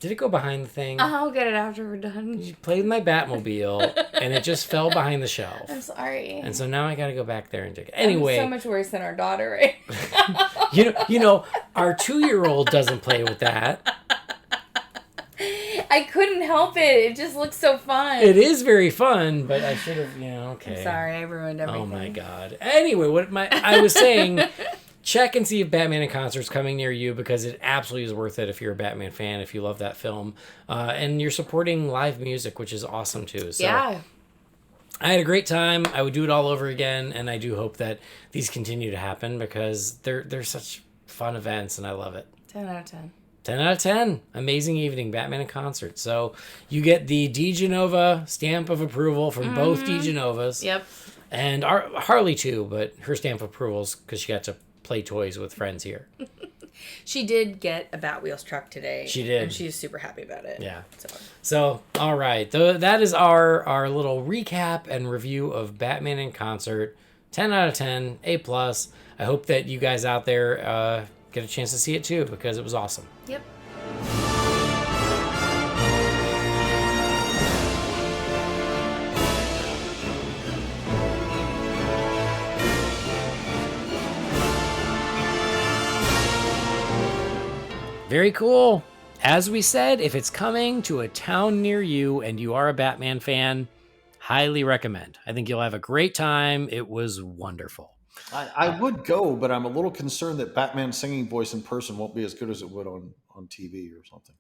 Did it go behind the thing? I'll get it after we're done. You played with my Batmobile, and it just fell behind the shelf. I'm sorry. And so now I got to go back there and take it. Anyway. I'm so much worse than our daughter, right? you know, our 2-year-old doesn't play with that. I couldn't help it. It just looks so fun. It is very fun, but I should have, okay. I'm sorry, I ruined everything. Oh my God. Anyway, I was saying, check and see if Batman in Concert's coming near you, because it absolutely is worth it if you're a Batman fan, if you love that film. And you're supporting live music, which is awesome too. So yeah. I had a great time. I would do it all over again, and I do hope that these continue to happen, because they're such fun events, and I love it. 10 out of 10. 10 out of 10. Amazing evening, Batman in Concert. So you get the DeGenova stamp of approval from both DeGenovas. Yep. And Harley too, but her stamp of approval is because she got to play toys with friends here. She did get a Batwheels truck today. She did. And she's super happy about it. Yeah. So all right. That is our little recap and review of Batman in Concert. 10 out of 10, A+. I hope that you guys out there get a chance to see it too, because it was awesome. Yep. Very cool. As we said, if it's coming to a town near you and you are a Batman fan, highly recommend. I think you'll have a great time. It was wonderful. I would go, but I'm a little concerned that Batman's singing voice in person won't be as good as it would on TV or something.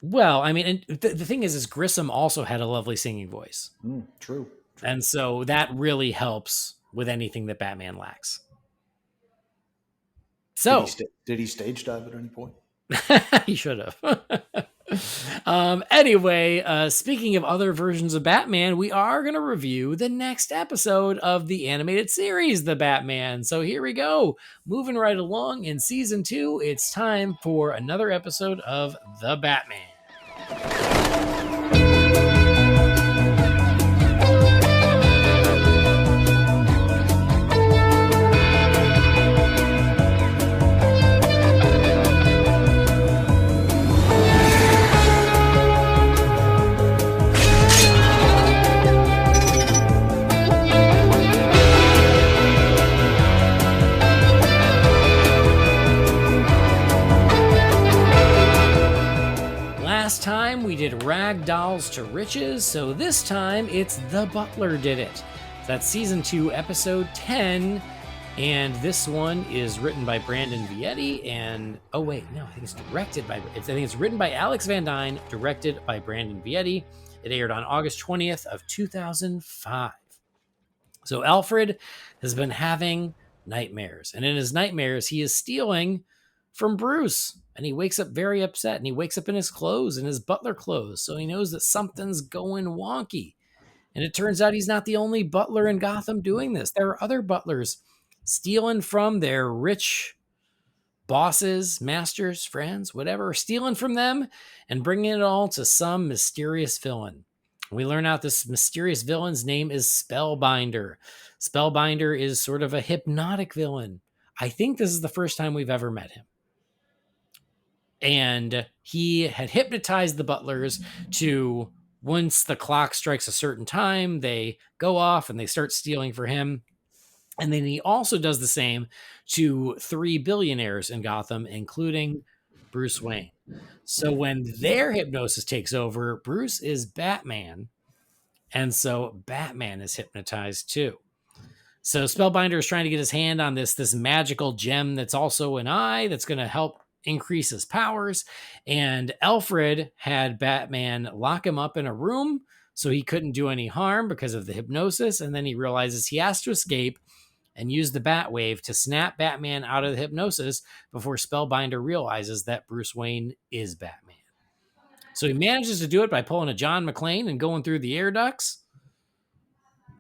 Well, I mean, and the thing is Grissom also had a lovely singing voice. True. And so that really helps with anything that Batman lacks. So did he stage dive at any point? He should have. Anyway, speaking of other versions of Batman, we are going to review the next episode of the animated series, The Batman. So here we go. Moving right along in season 2, it's time for another episode of The Batman. Last time we did Rag Dolls to Riches, so this time it's The Butler Did It. That's season 2, episode 10, and this one is written by Brandon Vietti, and I think it's written by Alex Van Dyne, directed by Brandon Vietti. It aired on August 20th of 2005. So Alfred has been having nightmares, and in his nightmares he is stealing from Bruce. And he wakes up very upset, and he wakes up in his clothes, in his butler clothes. So he knows that something's going wonky. And it turns out he's not the only butler in Gotham doing this. There are other butlers stealing from their rich bosses, masters, friends, whatever, stealing from them and bringing it all to some mysterious villain. We learn out this mysterious villain's name is Spellbinder. Spellbinder is sort of a hypnotic villain. I think this is the first time we've ever met him. And he had hypnotized the butlers to, once the clock strikes a certain time, they go off and they start stealing for him. And then he also does the same to 3 billionaires in Gotham, including Bruce Wayne. So when their hypnosis takes over, Bruce is Batman. And so Batman is hypnotized too. So Spellbinder is trying to get his hand on this magical gem that's also an eye that's going to help increase his powers. And Alfred had Batman lock him up in a room so he couldn't do any harm because of the hypnosis. And then he realizes he has to escape and use the Batwave to snap Batman out of the hypnosis before Spellbinder realizes that Bruce Wayne is Batman. So he manages to do it by pulling a John McClane and going through the air ducts.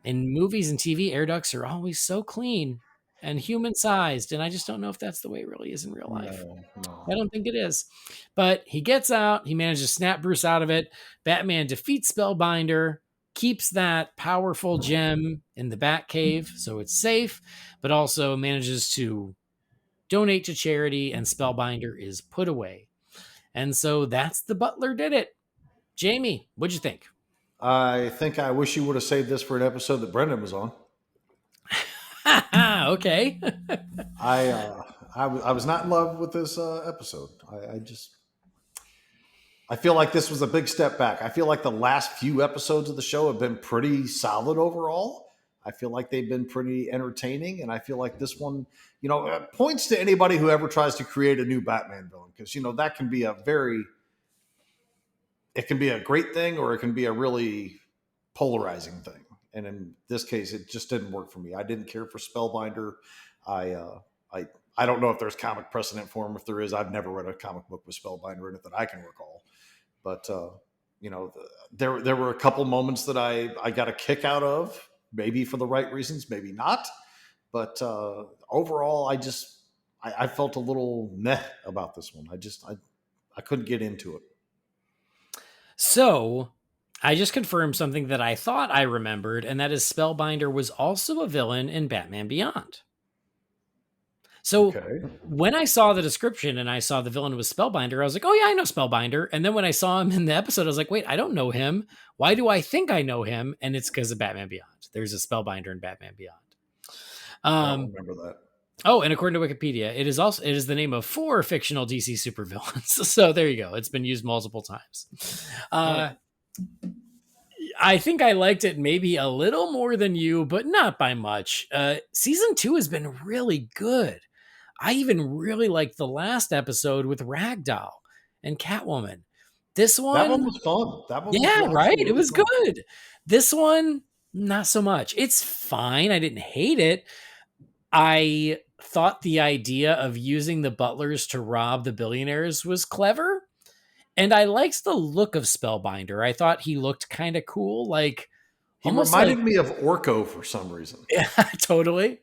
In movies and TV, air ducts are always so clean and human-sized, and I just don't know if that's the way it really is in real life. No. I don't think it is. But he gets out. He manages to snap Bruce out of it. Batman defeats Spellbinder, keeps that powerful gem in the Batcave, so it's safe, but also manages to donate to charity, and Spellbinder is put away. And so that's the Butler Did It. Jamie, what'd you think? I think I wish you would have saved this for an episode that Brendan was on. Okay. I was not in love with this episode. I feel like this was a big step back. I feel like the last few episodes of the show have been pretty solid overall. I feel like they've been pretty entertaining, and I feel like this one, points to anybody who ever tries to create a new Batman villain, because that can be it can be a great thing, or it can be a really polarizing thing. And in this case, it just didn't work for me. I didn't care for Spellbinder. I don't know if there's comic precedent for him. If there is, I've never read a comic book with Spellbinder in it that I can recall. But there were a couple moments that I got a kick out of, maybe for the right reasons, maybe not. But overall, I felt a little meh about this one. I couldn't get into it. So I just confirmed something that I thought I remembered, and that is Spellbinder was also a villain in Batman Beyond. So when I saw the description and I saw the villain was Spellbinder, I was like, oh yeah, I know Spellbinder. And then when I saw him in the episode, I was like, wait, I don't know him. Why do I think I know him? And it's because of Batman Beyond. There's a Spellbinder in Batman Beyond. I don't remember that. Oh, and according to Wikipedia, it is the name of 4 fictional DC supervillains. So there you go. It's been used multiple times. I think I liked it maybe a little more than you, but not by much. Season 2 has been really good. I even really liked the last episode with Ragdoll and Catwoman. This one, that one was fun. Right. It was fun. Good. This one, not so much. It's fine. I didn't hate it. I thought the idea of using the butlers to rob the billionaires was clever. And I liked the look of Spellbinder. I thought he looked kind of cool. Like, he reminded me of Orko for some reason. Yeah, totally.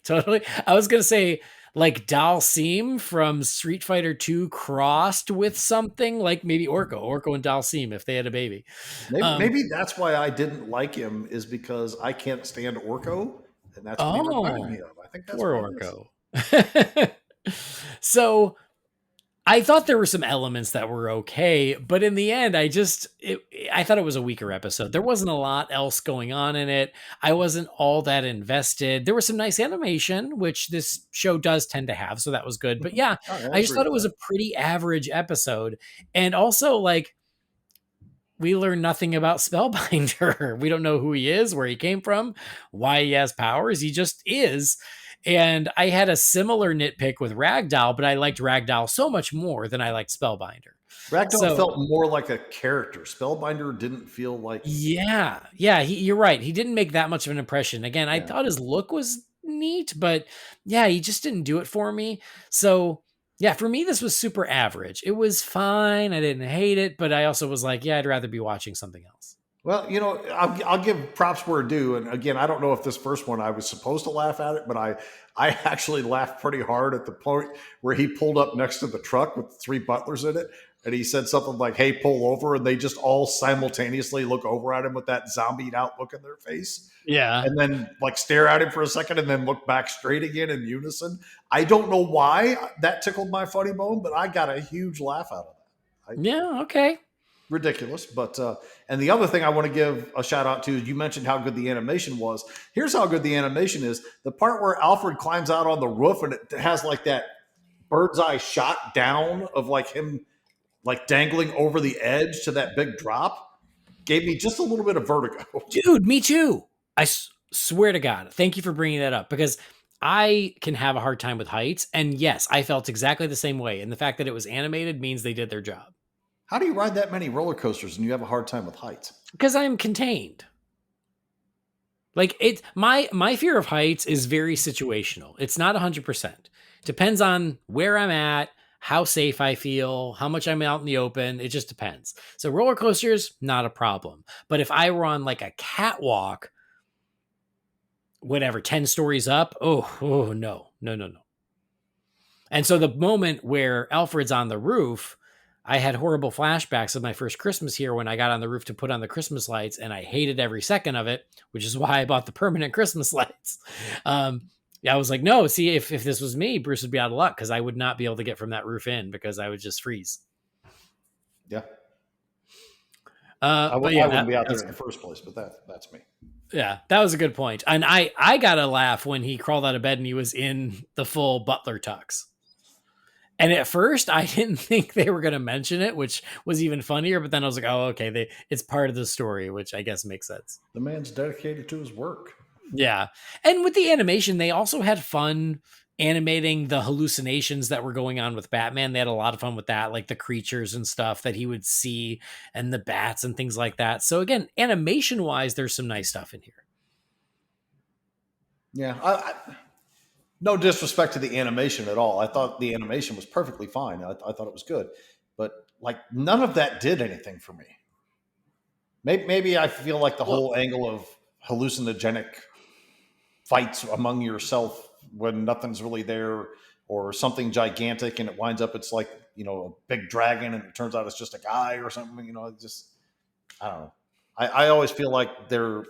I was going to say like Dalsim from Street Fighter 2 crossed with something like maybe Orko and Dalsim if they had a baby. Maybe that's why I didn't like him, is because I can't stand Orko. And that's what he reminded me of. I think that's poor Orko. So I thought there were some elements that were okay, but in the end, I thought it was a weaker episode. There wasn't a lot else going on in it. I wasn't all that invested. There was some nice animation, which this show does tend to have, so that was good. But yeah, I just thought it was a pretty average episode. And also, like, we learn nothing about Spellbinder. We don't know who he is, where he came from, why he has powers. He just is. And I had a similar nitpick with Ragdoll, but I liked Ragdoll so much more than I liked Spellbinder. Ragdoll felt more like a character. Spellbinder didn't feel like... Yeah, you're right. He didn't make that much of an impression. Again, I thought his look was neat, but yeah, he just didn't do it for me. So yeah, for me, this was super average. It was fine. I didn't hate it, but I also was like, yeah, I'd rather be watching something else. Well, I'll give props where due. And again, I don't know if this first one I was supposed to laugh at it, but I actually laughed pretty hard at the point where he pulled up next to the truck with 3 butlers in it. And he said something like, hey, pull over. And they just all simultaneously look over at him with that zombied out look in their face. Yeah. And then like stare at him for a second and then look back straight again in unison. I don't know why that tickled my funny bone, but I got a huge laugh out of that. Yeah. Okay. Ridiculous. But and the other thing I want to give a shout out to is, you mentioned how good the animation was. Here's how good the animation is. The part where Alfred climbs out on the roof and it has like that bird's eye shot down of like him like dangling over the edge to that big drop gave me just a little bit of vertigo. Dude, me too. I swear to God. Thank you for bringing that up, because I can have a hard time with heights. And yes, I felt exactly the same way. And the fact that it was animated means they did their job. How do you ride that many roller coasters and you have a hard time with heights? Because I'm contained. Like, my fear of heights is very situational. It's not 100%. Depends on where I'm at, how safe I feel, how much I'm out in the open. It just depends. So roller coasters, not a problem. But if I were on like a catwalk, whatever, 10 stories up, oh no. And so the moment where Alfred's on the roof, I had horrible flashbacks of my first Christmas here when I got on the roof to put on the Christmas lights, and I hated every second of it, which is why I bought the permanent Christmas lights. I was like, no, see, if this was me, Bruce would be out of luck, because I would not be able to get from that roof in, because I would just freeze. Yeah. But I wouldn't be out there in the first place, but that's me. Yeah, that was a good point. And I got a laugh when he crawled out of bed and he was in the full Butler tux. And at first, I didn't think they were going to mention it, which was even funnier. But then I was like, oh, okay, it's part of the story, which I guess makes sense. The man's dedicated to his work. Yeah. And with the animation, they also had fun animating the hallucinations that were going on with Batman. They had a lot of fun with that, like the creatures and stuff that he would see and the bats and things like that. So again, animation wise, there's some nice stuff in here. Yeah. No disrespect to the animation at all. I thought the animation was perfectly fine. I thought it was good, but like none of that did anything for me. Maybe I feel like the whole angle of hallucinogenic fights among yourself when nothing's really there, or something gigantic and it winds up it's like, a big dragon and it turns out it's just a guy or something. I don't know. I always feel like there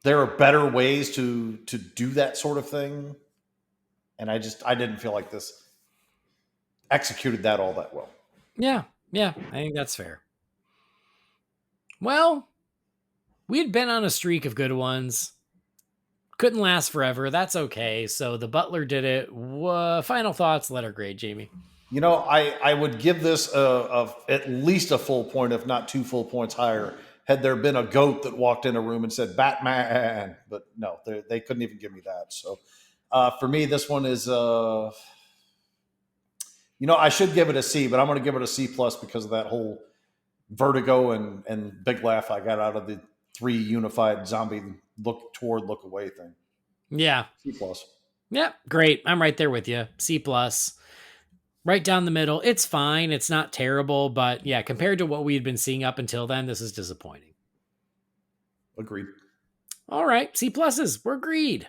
are better ways to do that sort of thing, and I didn't feel like this executed that all that well. Yeah, I think that's fair. Well, we'd been on a streak of good ones. Couldn't last forever. That's okay. So the Butler did it. Final thoughts, letter grade, Jamie. I would give this at least a full point, if not 2 full points higher, had there been a goat that walked in a room and said Batman. But no, they couldn't even give me that. So for me, this one is, I should give it a C, but I'm going to give it a C+ because of that whole vertigo and big laugh I got out of the 3 unified zombie look away thing. Yeah. C+. Yeah, great. I'm right there with you. C+. Right down the middle. It's fine. It's not terrible, but yeah, compared to what we had been seeing up until then, this is disappointing. Agreed. All right, C+. We're agreed.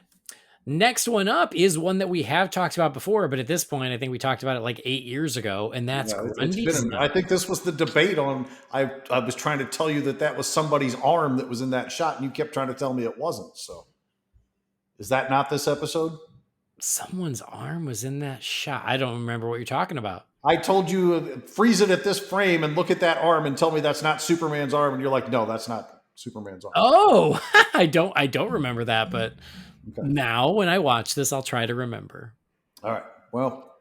Next one up is one that we have talked about before, but at this point, I think we talked about it like 8 years ago, and that's Grundy's Night. I think this was the debate on. I was trying to tell you that was somebody's arm that was in that shot, and you kept trying to tell me it wasn't. So, is that not this episode? Someone's arm was in that shot. I don't remember what you're talking about. I told you freeze it at this frame and look at that arm and tell me that's not Superman's arm, and you're like, no, that's not Superman's arm. Oh, I don't remember that, but. Okay. Now, when I watch this, I'll try to remember. All right. Well,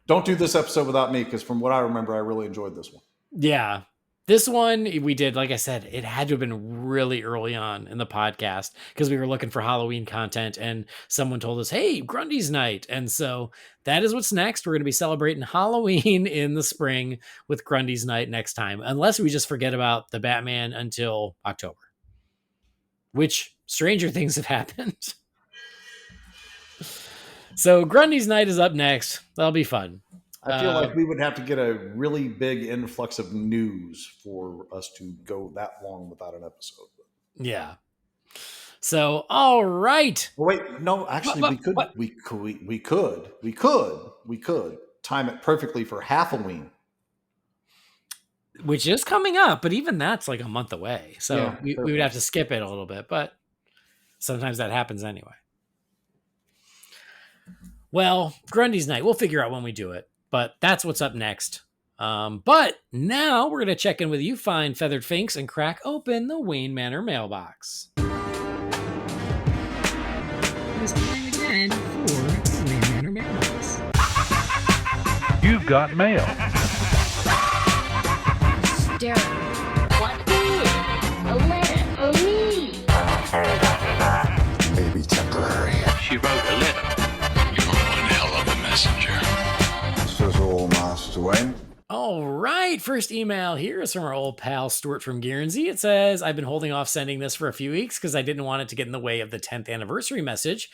don't do this episode without me, because from what I remember, I really enjoyed this one. Yeah. This one we did, like I said, it had to have been really early on in the podcast because we were looking for Halloween content and someone told us, hey, Grundy's Night. And so that is what's next. We're going to be celebrating Halloween in the spring with Grundy's Night next time, unless we just forget about the Batman until October, which stranger things have happened. So Grundy's Night is up next. That'll be fun. I feel like we would have to get a really big influx of news for us to go that long without an episode. Yeah. So, all right. Well, wait, no, actually, we could time it perfectly for Halloween, which is coming up, but even that's like a month away. So yeah, we would have to skip it a little bit, but sometimes that happens anyway. Well, Grundy's Night, we'll figure out when we do it, but that's what's up next. But now we're going to check in with you fine feathered finks and crack open the Wayne Manor mailbox. It's time again for the Wayne Manor mailbox. You've got mail. Derek, what is a letter for me? Maybe temporary. She wrote a letter. Master Wayne. All right, first email here is from our old pal Stuart from Guernsey. It says, I've been holding off sending this for a few weeks because I didn't want it to get in the way of the 10th anniversary message.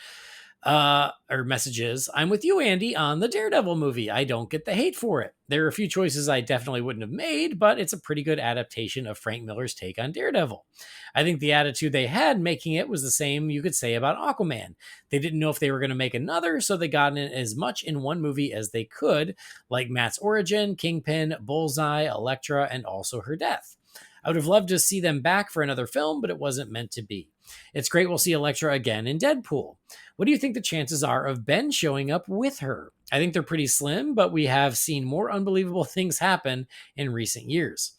Or messages. I'm with you, Andy, on the Daredevil movie. I don't get the hate for it. There are a few choices I definitely wouldn't have made, but it's a pretty good adaptation of Frank Miller's take on Daredevil. I think the attitude they had making it was the same you could say about Aquaman. They didn't know if they were going to make another, so they got in as much in one movie as they could, like Matt's origin, Kingpin, Bullseye, Elektra, and also her death. I would have loved to see them back for another film, but it wasn't meant to be. It's great we'll see Elektra again in Deadpool. What do you think the chances are of Ben showing up with her? I think they're pretty slim, but we have seen more unbelievable things happen in recent years.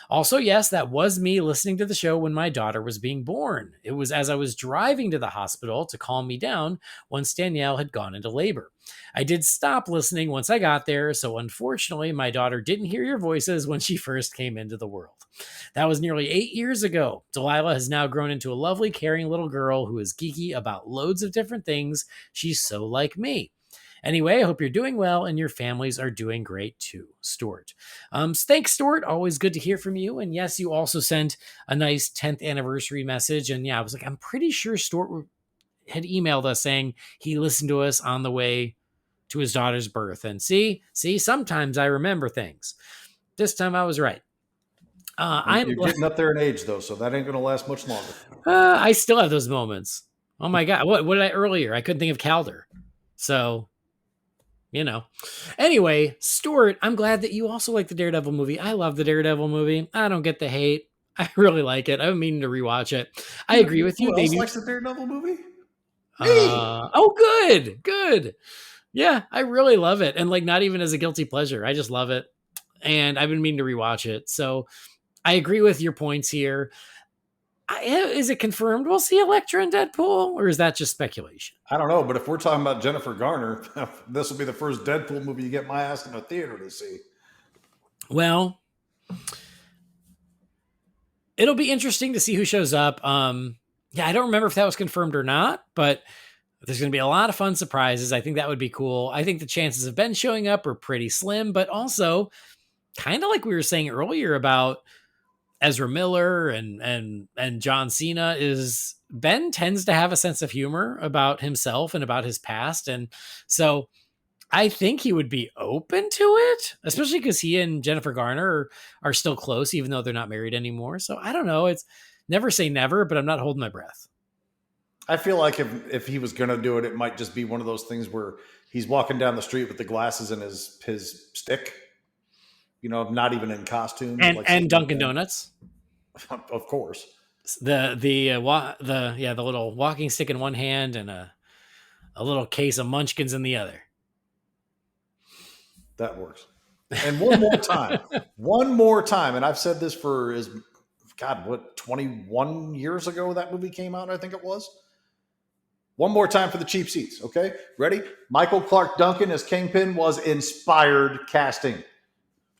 Also, yes, that was me listening to the show when my daughter was being born. It was as I was driving to the hospital to calm me down once Danielle had gone into labor. I did stop listening once I got there, so unfortunately, my daughter didn't hear your voices when she first came into the world. That was nearly 8 years ago. Delilah has now grown into a lovely, caring little girl who is geeky about loads of different things. She's so like me. Anyway, I hope you're doing well and your families are doing great too, Stuart. Thanks, Stuart. Always good to hear from you. And yes, you also sent a nice 10th anniversary message. And yeah, I was like, I'm pretty sure Stuart had emailed us saying he listened to us on the way to his daughter's birth. And see, sometimes I remember things. This time I was right. You're getting up there in age, though, so that ain't going to last much longer. I still have those moments. Oh my God. What did I earlier? I couldn't think of Calder. So, Anyway, Stuart, I'm glad that you also like the Daredevil movie. I love the Daredevil movie. I don't get the hate. I really like it. I've been meaning to rewatch it. I agree with you. Who else likes the Daredevil movie? Good. Yeah, I really love it. And not even as a guilty pleasure. I just love it. And I've been meaning to rewatch it. So I agree with your points here. Is it confirmed we'll see Elektra in Deadpool, or is that just speculation? I don't know, but if we're talking about Jennifer Garner, this will be the first Deadpool movie you get my ass in a theater to see. Well, it'll be interesting to see who shows up. I don't remember if that was confirmed or not, but there's going to be a lot of fun surprises. I think that would be cool. I think the chances of Ben showing up are pretty slim, but also kind of like we were saying earlier about Ezra Miller and John Cena, is Ben tends to have a sense of humor about himself and about his past. And so I think he would be open to it, especially because he and Jennifer Garner are still close, even though they're not married anymore. So I don't know. It's never say never, but I'm not holding my breath. I feel like if he was going to do it, it might just be one of those things where he's walking down the street with the glasses and his stick. Not even in costume. And Dunkin' Donuts. Of course. The little walking stick in one hand and a little case of Munchkins in the other. That works. And one more time. And I've said this for 21 years ago that movie came out, I think it was. One more time for the cheap seats. Okay. Ready? Michael Clark Duncan as Kingpin was inspired casting.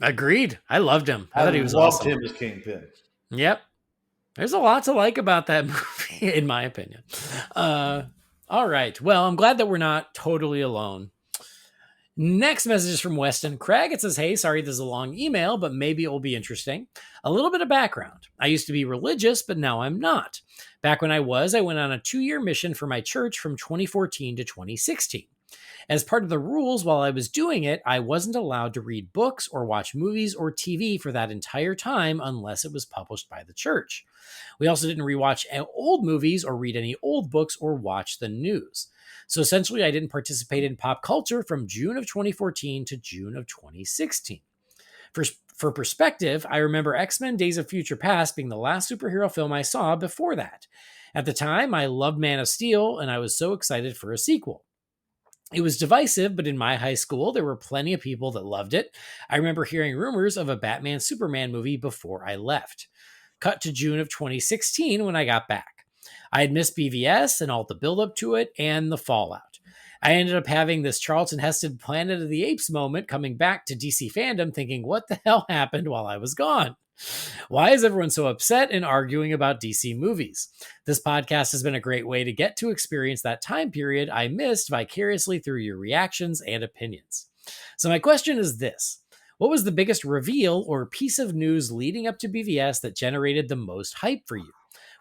Agreed. I loved him. I thought he was loved awesome. him as Kingpin. Yep. There's a lot to like about that movie, in my opinion. All right. Well, I'm glad that we're not totally alone. Next message is from Weston Craig. It says, hey, sorry, this is a long email, but maybe it will be interesting. A little bit of background. I used to be religious, but now I'm not. Back when I went on a 2-year mission for my church from 2014 to 2016. As part of the rules while I was doing it, I wasn't allowed to read books or watch movies or TV for that entire time unless it was published by the church. We also didn't rewatch old movies or read any old books or watch the news. So essentially, I didn't participate in pop culture from June of 2014 to June of 2016. For perspective, I remember X-Men Days of Future Past being the last superhero film I saw before that. At the time, I loved Man of Steel, and I was so excited for a sequel. It was divisive, but in my high school, there were plenty of people that loved it. I remember hearing rumors of a Batman-Superman movie before I left. Cut to June of 2016 when I got back. I had missed BVS and all the build-up to it and the fallout. I ended up having this Charlton Heston Planet of the Apes moment coming back to DC fandom thinking, what the hell happened while I was gone? Why is everyone so upset and arguing about DC movies? This podcast has been a great way to get to experience that time period I missed vicariously through your reactions and opinions. So my question is this. What was the biggest reveal or piece of news leading up to BVS that generated the most hype for you?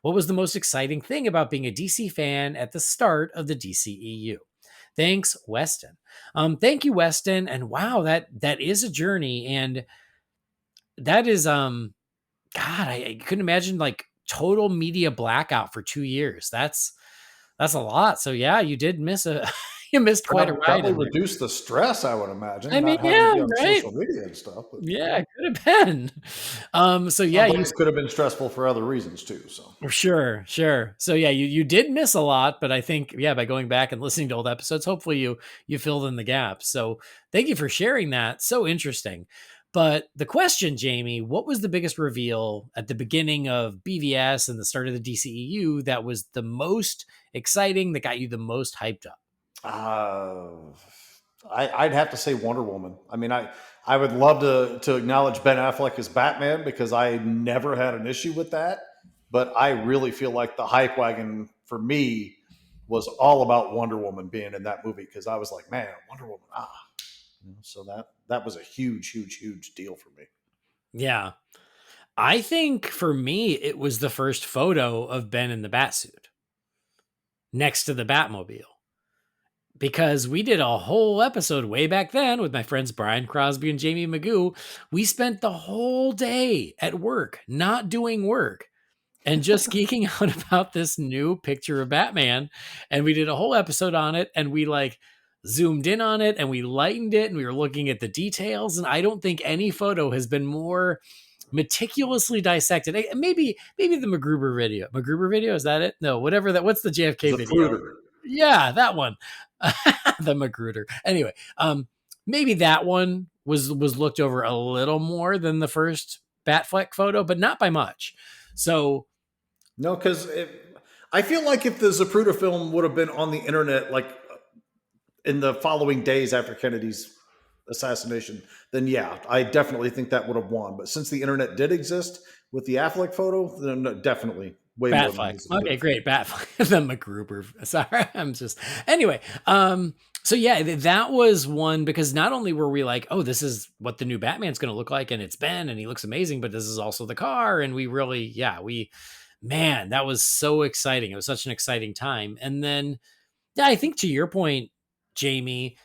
What was the most exciting thing about being a DC fan at the start of the DCEU? Thanks, Weston. Thank you, Weston. And wow, that is a journey. And that is, God, I couldn't imagine total media blackout for 2 years. That's a lot. So yeah, you did miss you missed quite a ride. Probably in there. reduce the stress, I would imagine. I mean, not having to be on right? social media and stuff. But Yeah, it could have been. So yeah, it could have been stressful for other reasons too. So Sure. So yeah, you did miss a lot, but I think by going back and listening to old episodes, hopefully you filled in the gaps. So thank you for sharing that. So interesting. But the question, Jamie, what was the biggest reveal at the beginning of BVS and the start of the DCEU that was the most exciting, that got you the most hyped up? I'd have to say Wonder Woman. I mean, I would love to acknowledge Ben Affleck as Batman because I never had an issue with that. But I really feel like the hype wagon for me was all about Wonder Woman being in that movie because I was like, man, Wonder Woman, So that was a huge, huge, huge deal for me. Yeah. I think for me, it was the first photo of Ben in the Batsuit next to the Batmobile. Because we did a whole episode way back then with my friends Brian Crosby and Jamie Magoo. We spent the whole day at work, not doing work, and just geeking out about this new picture of Batman. And we did a whole episode on it, and we zoomed in on it, and we lightened it, and we were looking at the details. And I don't think any photo has been more meticulously dissected. Maybe the MacGruber video. MacGruber video, is that it? No, whatever that. What's the JFK video? Fruiter. Yeah, that one. The Magruder. Anyway, maybe that one was looked over a little more than the first Batfleck photo, but not by much. So no, because I feel like if the Zapruder film would have been on the internet like in the following days after Kennedy's assassination, then yeah, I definitely think that would have won. But since the internet did exist with the Affleck photo, then definitely. Way Batfleck. Okay, great. Batfleck. The MacGruber. Sorry, anyway. So yeah, that was one because not only were we like, oh, this is what the new Batman's going to look like, and it's Ben, and he looks amazing, but this is also the car, and we really, man, that was so exciting. It was such an exciting time, and then, yeah, I think to your point, Jamie,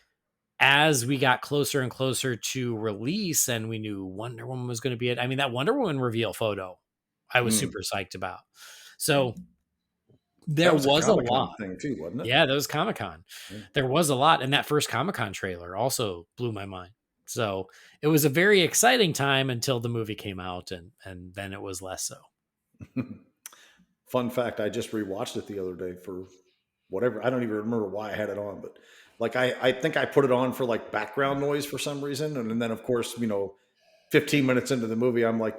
as we got closer and closer to release, and we knew Wonder Woman was going to be it. I mean, that Wonder Woman reveal photo, I was super psyched about. So there was a lot thing too, wasn't it? Yeah, that was Comic-Con. Yeah. There was a lot. And that first Comic-Con trailer also blew my mind. So it was a very exciting time until the movie came out and then it was less so. Fun fact, I just rewatched it the other day for whatever. I don't even remember why I had it on, but I think I put it on for background noise for some reason. And then of course, 15 minutes into the movie, I'm like,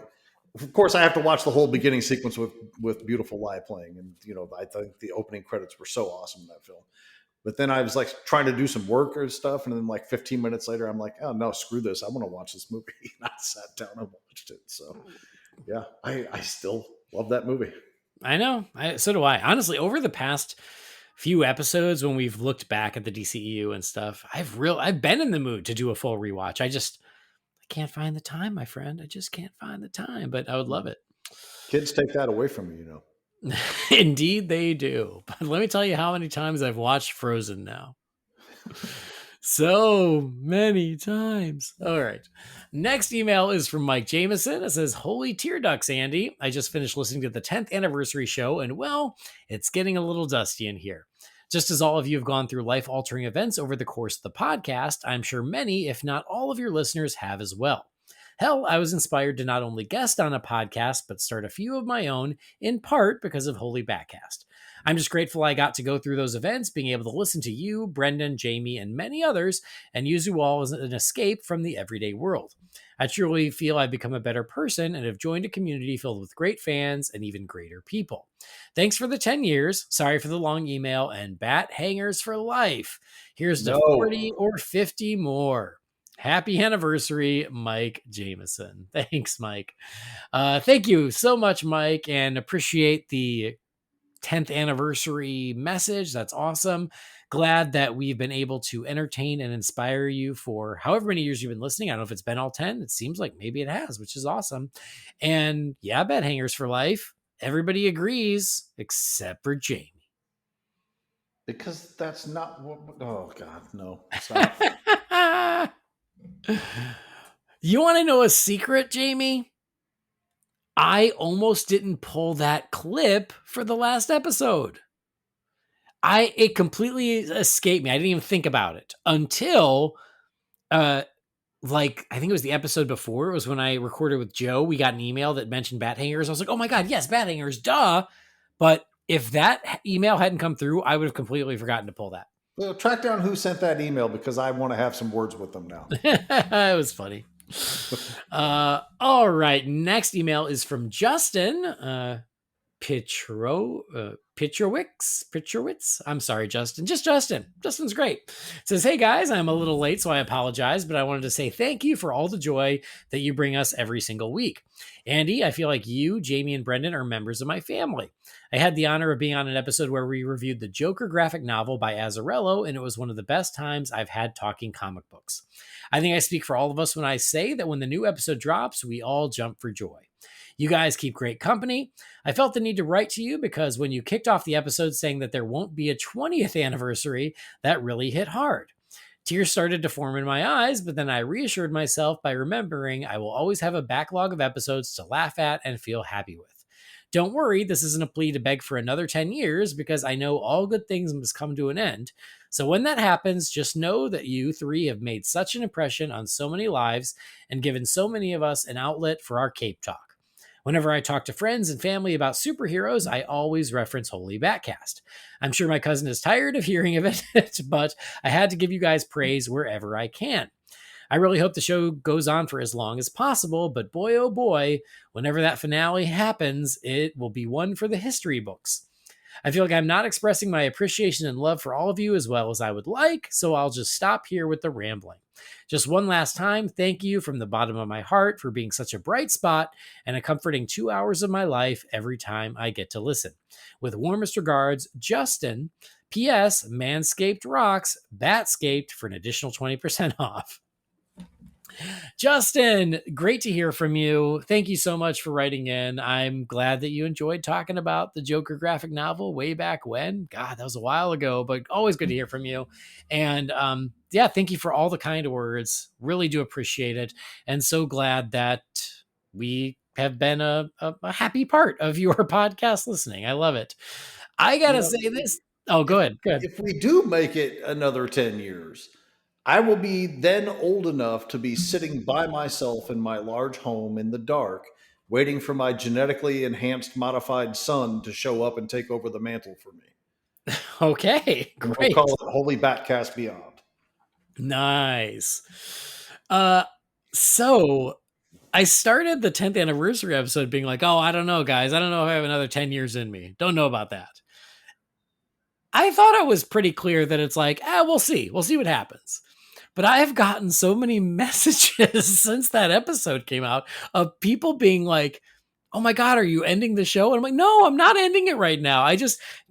of course, I have to watch the whole beginning sequence with Beautiful Lie playing. And, I think the opening credits were so awesome in that film. But then I was trying to do some work or stuff. And then 15 minutes later, I'm like, oh, no, screw this. I want to watch this movie. And I sat down and watched it. So, yeah, I still love that movie. I know. So do I. Honestly, over the past few episodes when we've looked back at the DCEU and stuff, I've been in the mood to do a full rewatch. I can't find the time, my friend. I just can't find the time, but I would love it. Kids take that away from you, Indeed they do. But let me tell you how many times I've watched Frozen now. So many times. All right. Next email is from Mike Jameson. It says, holy tear ducts, Andy. I just finished listening to the 10th anniversary show, and well, it's getting a little dusty in here. Just as all of you have gone through life-altering events over the course of the podcast, I'm sure many, if not all of your listeners have as well. Hell, I was inspired to not only guest on a podcast, but start a few of my own, in part because of Holy BatCast. I'm just grateful I got to go through those events, being able to listen to you, Brendan, Jamie, and many others, and use you all as an escape from the everyday world. I truly feel I've become a better person and have joined a community filled with great fans and even greater people. Thanks for the 10 years. Sorry for the long email, and bat hangers for life. Here's to 40 or 50 more. Happy anniversary, Mike Jameson. Thanks, Mike. Thank you so much, Mike, and appreciate the 10th anniversary message. That's awesome. Glad that we've been able to entertain and inspire you for however many years you've been listening. I don't know if it's been all 10. It seems like maybe it has, which is awesome. And yeah, bat hangers for life. Everybody agrees except for Jamie. Because that's not what. Oh, God, no. Stop. You want to know a secret, Jamie? I almost didn't pull that clip for the last episode. It completely escaped me. I didn't even think about it until like I think it was the episode before. It was when I recorded with Joe. We got an email that mentioned bat hangers. I was like, oh my God, yes, bat hangers, duh. But if that email hadn't come through, I would have completely forgotten to pull that. Well, track down who sent that email because I want to have some words with them now. It was funny. All right. Next email is from Justin. Pitrowitz. I'm sorry, Justin. Just Justin. Justin's great. It says, hey guys, I'm a little late, so I apologize, but I wanted to say thank you for all the joy that you bring us every single week. Andy, I feel like you, Jamie, and Brendan are members of my family. I had the honor of being on an episode where we reviewed the Joker graphic novel by Azzarello, and it was one of the best times I've had talking comic books. I think I speak for all of us when I say that when the new episode drops, we all jump for joy. You guys keep great company. I felt the need to write to you because when you kicked off the episode saying that there won't be a 20th anniversary, that really hit hard. Tears started to form in my eyes, but then I reassured myself by remembering I will always have a backlog of episodes to laugh at and feel happy with. Don't worry, this isn't a plea to beg for another 10 years because I know all good things must come to an end. So when that happens, just know that you three have made such an impression on so many lives and given so many of us an outlet for our Cape Talk. Whenever I talk to friends and family about superheroes, I always reference Holy BatCast. I'm sure my cousin is tired of hearing of it, but I had to give you guys praise wherever I can. I really hope the show goes on for as long as possible, but boy, oh boy, whenever that finale happens, it will be one for the history books. I feel like I'm not expressing my appreciation and love for all of you as well as I would like, so I'll just stop here with the rambling. Just one last time, thank you from the bottom of my heart for being such a bright spot and a comforting 2 hours of my life every time I get to listen. With warmest regards, Justin. P.S. Manscaped rocks, Batscaped for an additional 20% off. Justin, great to hear from you. Thank you so much for writing in. I'm glad that you enjoyed talking about the Joker graphic novel way back when. God, that was a while ago, but always good to hear from you. And yeah, thank you for all the kind words. Really do appreciate it. And so glad that we have been a happy part of your podcast listening. I love it. I got to say this. Oh, good. If we do make it another 10 years, I will be then old enough to be sitting by myself in my large home in the dark, waiting for my genetically enhanced modified son to show up and take over the mantle for me. Okay, great. We'll call it Holy BatCast Beyond. Nice. So I started the 10th anniversary episode being like, oh, I don't know, guys. I don't know if I have another 10 years in me. Don't know about that. I thought it was pretty clear that it's like, we'll see. We'll see what happens. But I have gotten so many messages since that episode came out of people being like, oh my God, are you ending the show? And I'm like, no, I'm not ending it right now.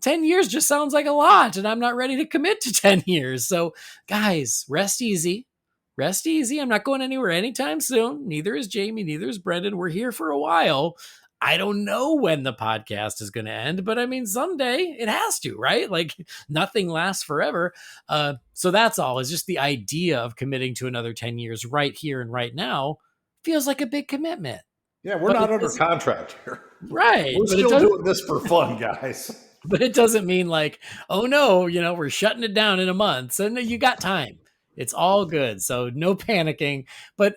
10 years just sounds like a lot and I'm not ready to commit to 10 years. So guys, rest easy. Rest easy. I'm not going anywhere anytime soon. Neither is Jamie, neither is Brendan. We're here for a while. I don't know when the podcast is going to end, but I mean, someday it has to, right? Like nothing lasts forever. So that's all. It's just the idea of committing to another 10 years right here and right now feels like a big commitment. Yeah, we're not under contract here. Right. We're still doing this for fun, guys. But it doesn't mean like, oh no, we're shutting it down in a month. So no, you got time. It's all good. So no panicking, but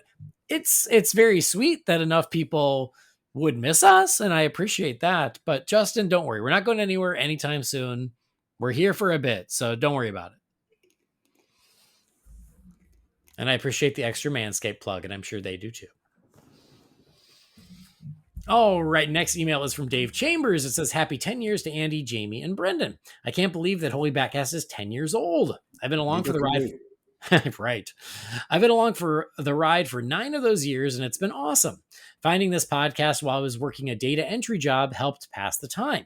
it's very sweet that enough people would miss us, and I appreciate that. But Justin, don't worry. We're not going anywhere anytime soon. We're here for a bit, so don't worry about it. And I appreciate the extra Manscaped plug, and I'm sure they do too. All right, next email is from Dave Chambers. It says, happy 10 years to Andy, Jamie, and Brendan. I can't believe that Holy BatCast is 10 years old. I've been along for the ride. Right. I've been along for the ride for 9 of those years, and it's been awesome. Finding this podcast while I was working a data entry job helped pass the time.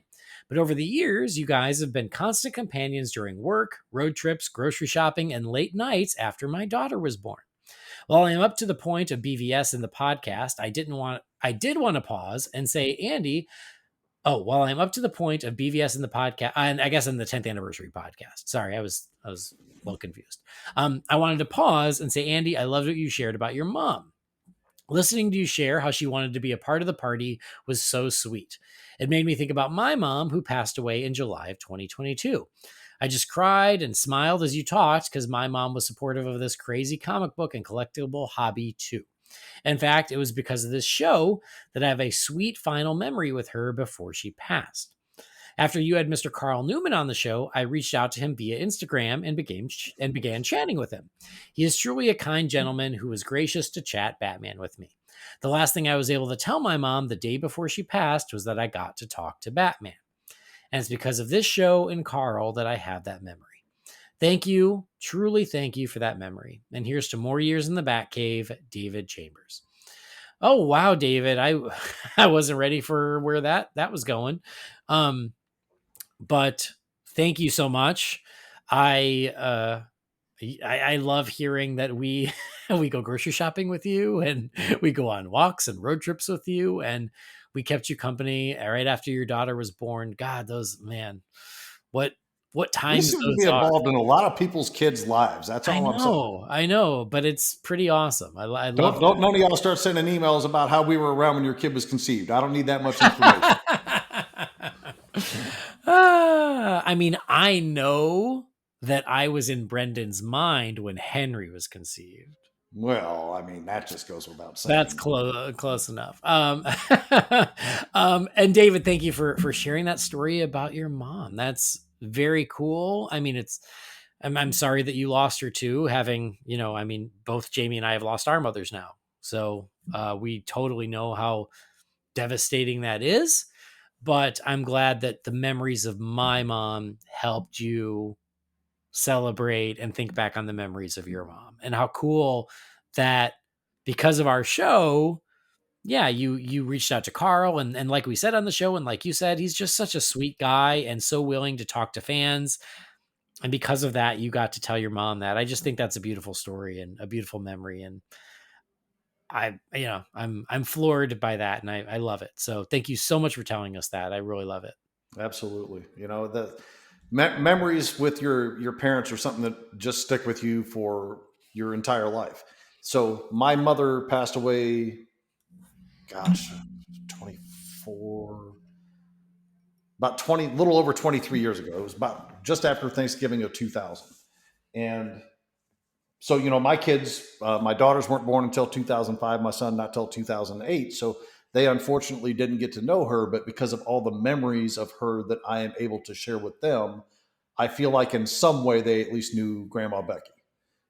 But over the years, you guys have been constant companions during work, road trips, grocery shopping, and late nights after my daughter was born. While I am up to the point of BVS in the podcast, I did want to pause and say, Andy, while I'm up to the point of BVS in the podcast, and I guess in the 10th anniversary podcast. Sorry, I was a little confused. I wanted to pause and say, Andy, I loved what you shared about your mom. Listening to you share how she wanted to be a part of the party was so sweet. It made me think about my mom, who passed away in July of 2022. I just cried and smiled as you talked because my mom was supportive of this crazy comic book and collectible hobby too. In fact, it was because of this show that I have a sweet final memory with her before she passed. After you had Mr. Carl Newman on the show, I reached out to him via Instagram and began chatting with him. He is truly a kind gentleman who was gracious to chat Batman with me. The last thing I was able to tell my mom the day before she passed was that I got to talk to Batman. And it's because of this show and Carl that I have that memory. Thank you, truly thank you for that memory. And here's to more years in the Batcave, David Chambers. Oh, wow, David. I wasn't ready for where that was going. But thank you so much. I love hearing that we we go grocery shopping with you, and we go on walks and road trips with you, and we kept you company right after your daughter was born. God, those, man, what We times seem to those be are. involved in a lot of people's kids' lives. That's all I'm saying. I know, but it's pretty awesome. I love Don't none of y'all start sending emails about how we were around when your kid was conceived. I don't need that much information. I mean, I know that I was in Brendan's mind when Henry was conceived. Well, I mean, that just goes without saying. That's close enough. And David, thank you for sharing that story about your mom. That's very cool. I mean, I'm sorry that you lost her too. Having, I mean, both Jamie and I have lost our mothers now, so we totally know how devastating that is. But I'm glad that the memories of my mom helped you celebrate and think back on the memories of your mom, and how cool that because of our show, yeah, you reached out to Carl, and like we said on the show, and like you said, he's just such a sweet guy and so willing to talk to fans. And because of that, you got to tell your mom that. I just think that's a beautiful story and a beautiful memory. And I'm floored by that, and I love it. So thank you so much for telling us that. I really love it. Absolutely. The memories with your parents are something that just stick with you for your entire life. So my mother passed away, gosh, 24, about 20, little over 23 years ago. It was about just after Thanksgiving of 2000. And so, my kids, my daughters weren't born until 2005, my son not till 2008. So they unfortunately didn't get to know her, but because of all the memories of her that I am able to share with them, I feel like in some way they at least knew Grandma Becky.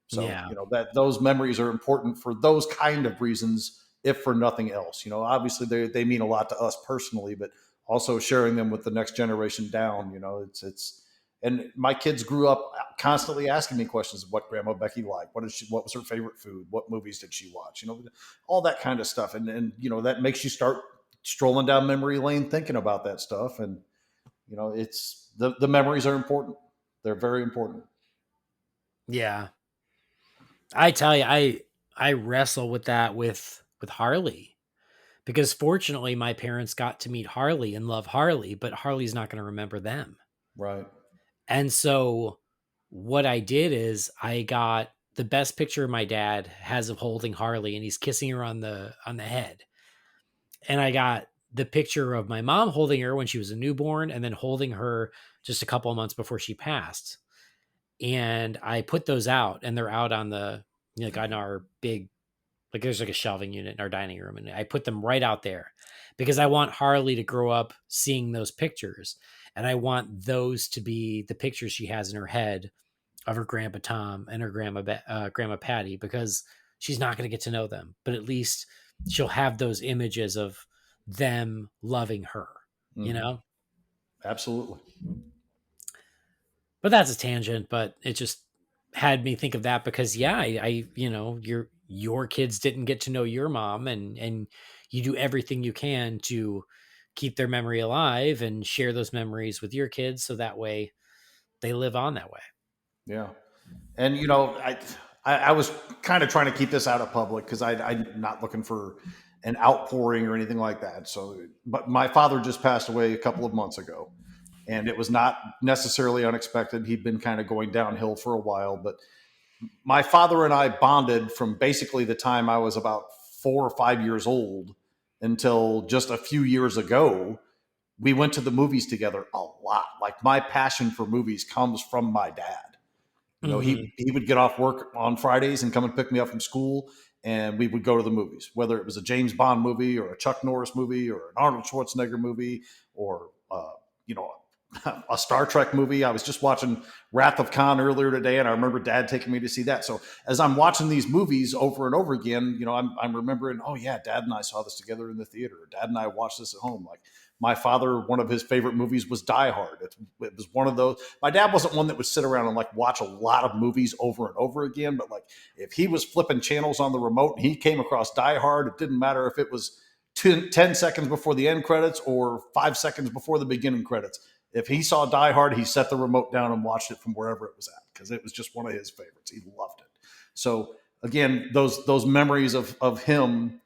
So, Yeah. that those memories are important for those kind of reasons, if for nothing else. Obviously they mean a lot to us personally, but also sharing them with the next generation down, and my kids grew up constantly asking me questions of what Grandma Becky liked. What was her favorite food? What movies did she watch? All that kind of stuff. And that makes you start strolling down memory lane thinking about that stuff. And, it's the memories are important. They're very important. Yeah. I tell you, I wrestle with that with Harley, because fortunately my parents got to meet Harley and love Harley, but Harley's not going to remember them. Right. And so what I did is I got the best picture my dad has of holding Harley, and he's kissing her on the head. And I got the picture of my mom holding her when she was a newborn, and then holding her just a couple of months before she passed. And I put those out, and they're out on the, on our big, there's a shelving unit in our dining room, and I put them right out there because I want Harley to grow up seeing those pictures. And I want those to be the pictures she has in her head of her grandpa Tom and her grandma Patty, because she's not going to get to know them, but at least she'll have those images of them loving her, Absolutely. But that's a tangent, but it just had me think of that because, yeah, I your kids didn't get to know your mom, and you do everything you can to keep their memory alive and share those memories with your kids, so that way they live on that way. Yeah. And, I was kind of trying to keep this out of public because I'm not looking for an outpouring or anything like that. So, but my father just passed away a couple of months ago, and it was not necessarily unexpected. He'd been kind of going downhill for a while, but my father and I bonded from basically the time I was about 4 or 5 years old until just a few years ago, we went to the movies together a lot. Like my passion for movies comes from my dad. You know, he would get off work on Fridays and come and pick me up from school, and we would go to the movies, whether it was a James Bond movie or a Chuck Norris movie or an Arnold Schwarzenegger movie or, you know, a Star Trek movie. I was just watching Wrath of Khan earlier today, and I remember Dad taking me to see that. So as I'm watching these movies over and over again, you know, I'm remembering, oh yeah, Dad and I saw this together in the theater. Dad and I watched this at home. Like my father, one of his favorite movies was Die Hard. It was one of those. My dad wasn't one that would sit around and like watch a lot of movies over and over again, but like if he was flipping channels on the remote and he came across Die Hard, it didn't matter if it was 10 seconds before the end credits or 5 seconds before the beginning credits. If he saw Die Hard, he set the remote down and watched it from wherever it was at because it was just one of his favorites. He loved it. So again, those memories of him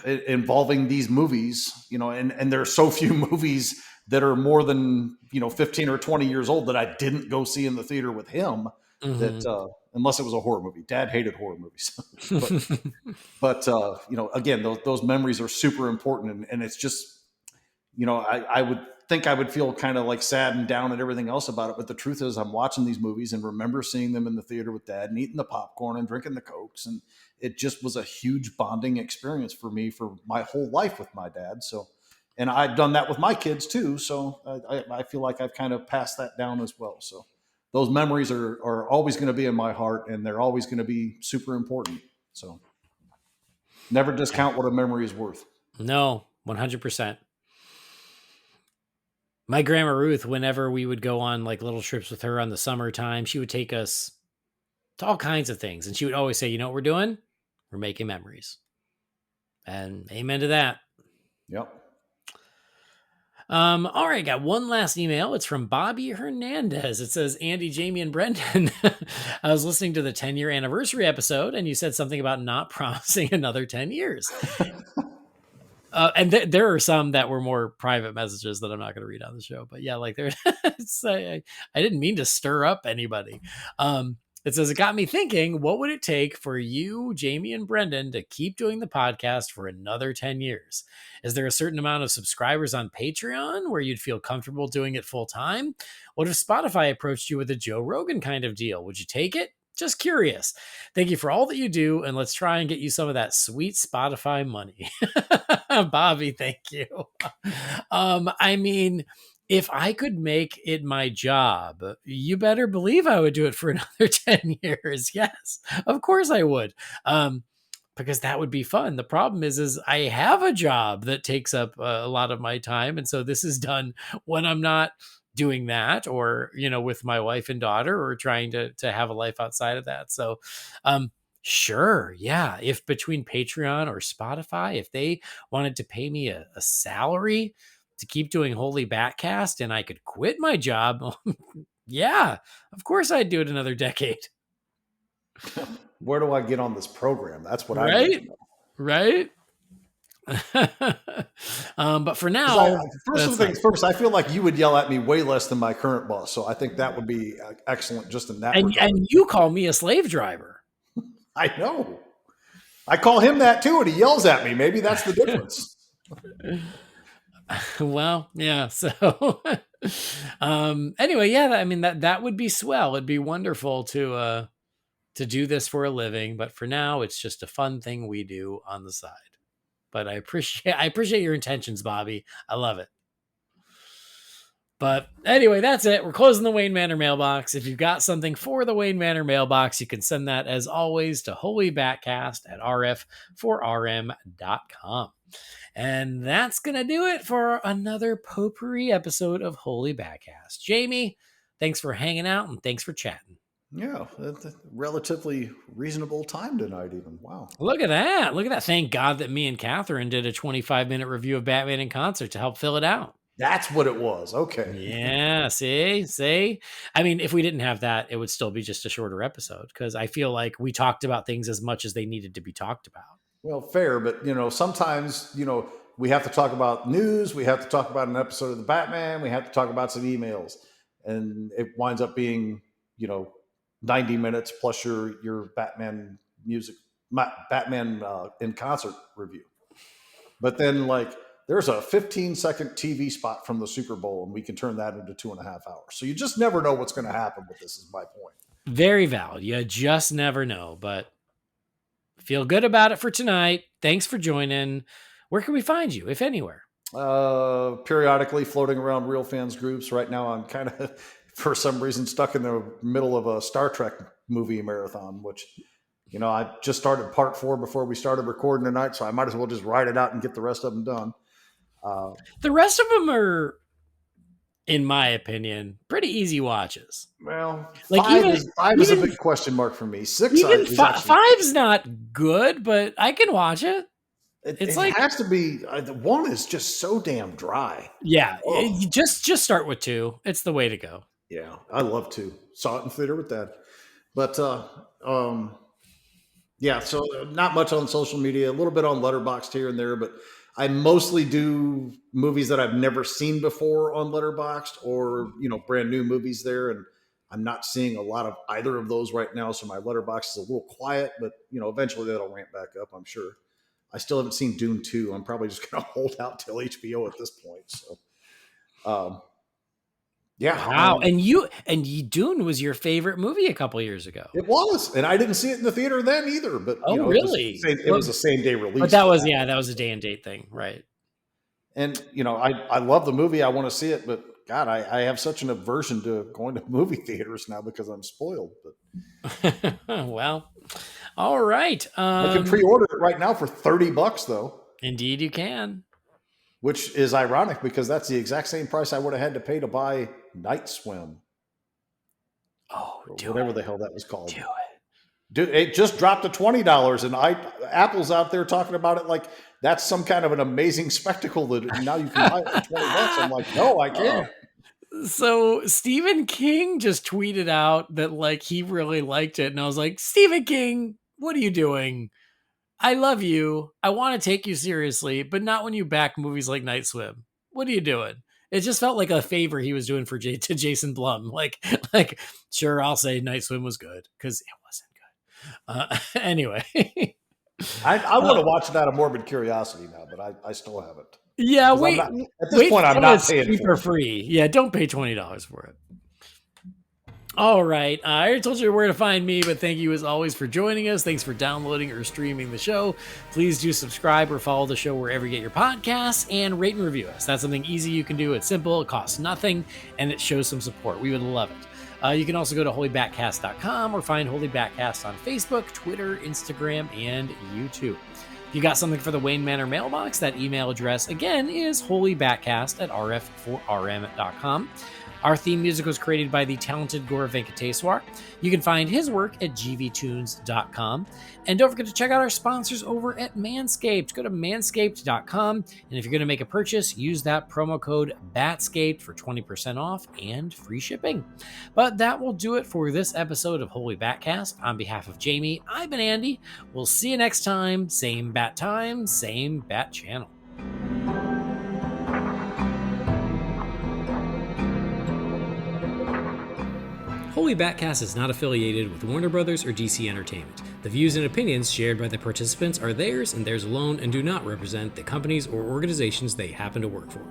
involving these movies, you know, and there are so few movies that are more than, you know, 15 or 20 years old that I didn't go see in the theater with him that unless it was a horror movie. Dad hated horror movies. but you know, again, those memories are super important. And it's just, you know, I would think I would feel kind of like sad and down and everything else about it. But the truth is I'm watching these movies and remember seeing them in the theater with Dad and eating the popcorn and drinking the Cokes. And it just was a huge bonding experience for me for my whole life with my dad. So, and I've done that with my kids too. So I feel like I've kind of passed that down as well. So those memories are always going to be in my heart and they're always going to be super important. So never discount what a memory is worth. No, 100%. My grandma Ruth, whenever we would go on like little trips with her on the summertime, she would take us to all kinds of things. And she would always say, you know what we're doing? We're making memories. And amen to that. Yep. All right, got one last email. It's from Bobby Hernandez. It says, Andy, Jamie, and Brendan. I was listening to the 10-year anniversary episode, and you said something about not promising another 10 years. And there are some that were more private messages that I'm not going to read on the show. But yeah, like there, I didn't mean to stir up anybody. It says, it got me thinking, what would it take for you, Jamie, and Brendan to keep doing the podcast for another 10 years? Is there a certain amount of subscribers on Patreon where you'd feel comfortable doing it full time? What if Spotify approached you with a Joe Rogan kind of deal? Would you take it? Just curious. Thank you for all that you do, and let's try and get you some of that sweet Spotify money. Bobby, thank you. I mean, if I could make it my job, you better believe I would do it for another 10 years. Yes, of course I would. Because that would be fun. The problem is I have a job that takes up a lot of my time. And so this is done when I'm not doing that or, you know, with my wife and daughter or trying to have a life outside of that. So, sure. Yeah. If between Patreon or Spotify, if they wanted to pay me a salary to keep doing Holy BatCast and I could quit my job, yeah, of course I'd do it another decade. Where do I get on this program? That's what I right. Right. But for now, first things first, I feel like you would yell at me way less than my current boss. So I think that would be excellent just in that regard. And you call me a slave driver. I know. I call him that too, and he yells at me. Maybe that's the difference. Well, yeah. So anyway, yeah, I mean, that would be swell. It'd be wonderful to do this for a living. But for now, it's just a fun thing we do on the side. But I appreciate your intentions, Bobby. I love it. But anyway, that's it. We're closing the Wayne Manor mailbox. If you've got something for the Wayne Manor mailbox, you can send that, as always, to holybatcast@rf4rm.com. And that's going to do it for another potpourri episode of Holy BatCast. Jamie, thanks for hanging out and thanks for chatting. Yeah, that's a relatively reasonable time tonight even. Wow. Look at that. Look at that. Thank God that me and Kathrynn did a 25-minute review of Batman in concert to help fill it out. That's what it was. Okay. Yeah, see? I mean, if we didn't have that, it would still be just a shorter episode because I feel like we talked about things as much as they needed to be talked about. Well, fair, but, you know, sometimes, you know, we have to talk about news. We have to talk about an episode of the Batman. We have to talk about some emails. And it winds up being, you know, 90 minutes plus your Batman music, Batman in concert review. But then like there's a 15-second TV spot from the Super Bowl, and we can turn that into 2.5 hours. So you just never know what's going to happen with this, is my point. Very valid. You just never know, but feel good about it for tonight. Thanks for joining. Where can we find you, if anywhere? Periodically floating around Real Fans groups. Right now, I'm kind of, for some reason, stuck in the middle of a Star Trek movie marathon, which, I just started part 4 before we started recording tonight, so I might as well just ride it out and get the rest of them done. The rest of them are, in my opinion, pretty easy watches. Well, like five is a big question mark for me. 6 even is actually, five's not good, but I can watch it. It has to be. The 1 is just so damn dry. Yeah, you just start with 2. It's the way to go. Yeah, I love 2. Saw it in theater with Dad. But yeah, so not much on social media. A little bit on Letterboxd here and there, but I mostly do movies that I've never seen before on Letterboxd, or brand new movies there, and I'm not seeing a lot of either of those right now. So my Letterboxd is a little quiet, but eventually that'll ramp back up, I'm sure. I still haven't seen Dune 2. I'm probably just going to hold out till HBO at this point. So, yeah. Wow. And Dune was your favorite movie a couple years ago. It was, and I didn't see it in the theater then either. But really? It was a same day release. But that was a day and date thing, right? And I love the movie. I want to see it, but God, I have such an aversion to going to movie theaters now because I'm spoiled. But well. All right. I can pre-order it right now for $30 though. Indeed you can. Which is ironic because that's the exact same price I would have had to pay to buy Night Swim. Oh, whatever the hell that was called. Do it. Dude, it just dropped to $20, and Apple's out there talking about it like that's some kind of an amazing spectacle that now you can buy it for $20. I'm like, no, I can't. So Stephen King just tweeted out that he really liked it, and I was like, Stephen King, what are you doing? I love you. I want to take you seriously, but not when you back movies like Night Swim. What are you doing? It just felt like a favor he was doing to Jason Blum. Like, sure, I'll say Night Swim was good because it wasn't good. Anyway, I want to watch it out of morbid curiosity now, but I still haven't. Yeah, wait. At this point, I'm not paying for free. Yeah, don't pay $20 for it. All right. I already told you where to find me, but thank you as always for joining us. Thanks for downloading or streaming the show. Please do subscribe or follow the show wherever you get your podcasts, and rate and review us. That's something easy you can do. It's simple. It costs nothing, and it shows some support. We would love it. You can also go to holybatcast.com or find Holy BatCast on Facebook, Twitter, Instagram, and YouTube. If you got something for the Wayne Manor mailbox, that email address again is holybatcast@rf4rm.com. Our theme music was created by the talented Gaurav Venkateswar. You can find his work at gvtunes.com. And don't forget to check out our sponsors over at Manscaped. Go to manscaped.com. And if you're going to make a purchase, use that promo code BATSCAPED for 20% off and free shipping. But that will do it for this episode of Holy BatCast. On behalf of Jamie, I've been Andy. We'll see you next time. Same bat time, same bat channel. Holy BatCast is not affiliated with Warner Brothers or DC Entertainment. The views and opinions shared by the participants are theirs and theirs alone and do not represent the companies or organizations they happen to work for.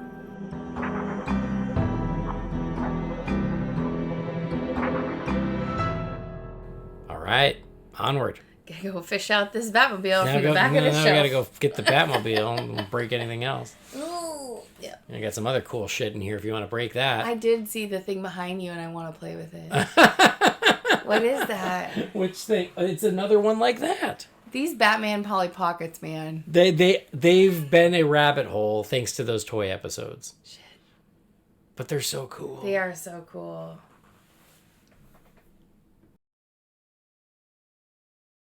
All right, onward. Gotta go fish out this Batmobile from the back of the shelf. I gotta go get the Batmobile and break anything else. Ooh, yeah. I got some other cool shit in here if you want to break that. I did see the thing behind you and I want to play with it. What is that? Which thing? It's another one like that. These Batman Polly Pockets, man. They've been a rabbit hole thanks to those toy episodes. Shit. But they're so cool. They are so cool.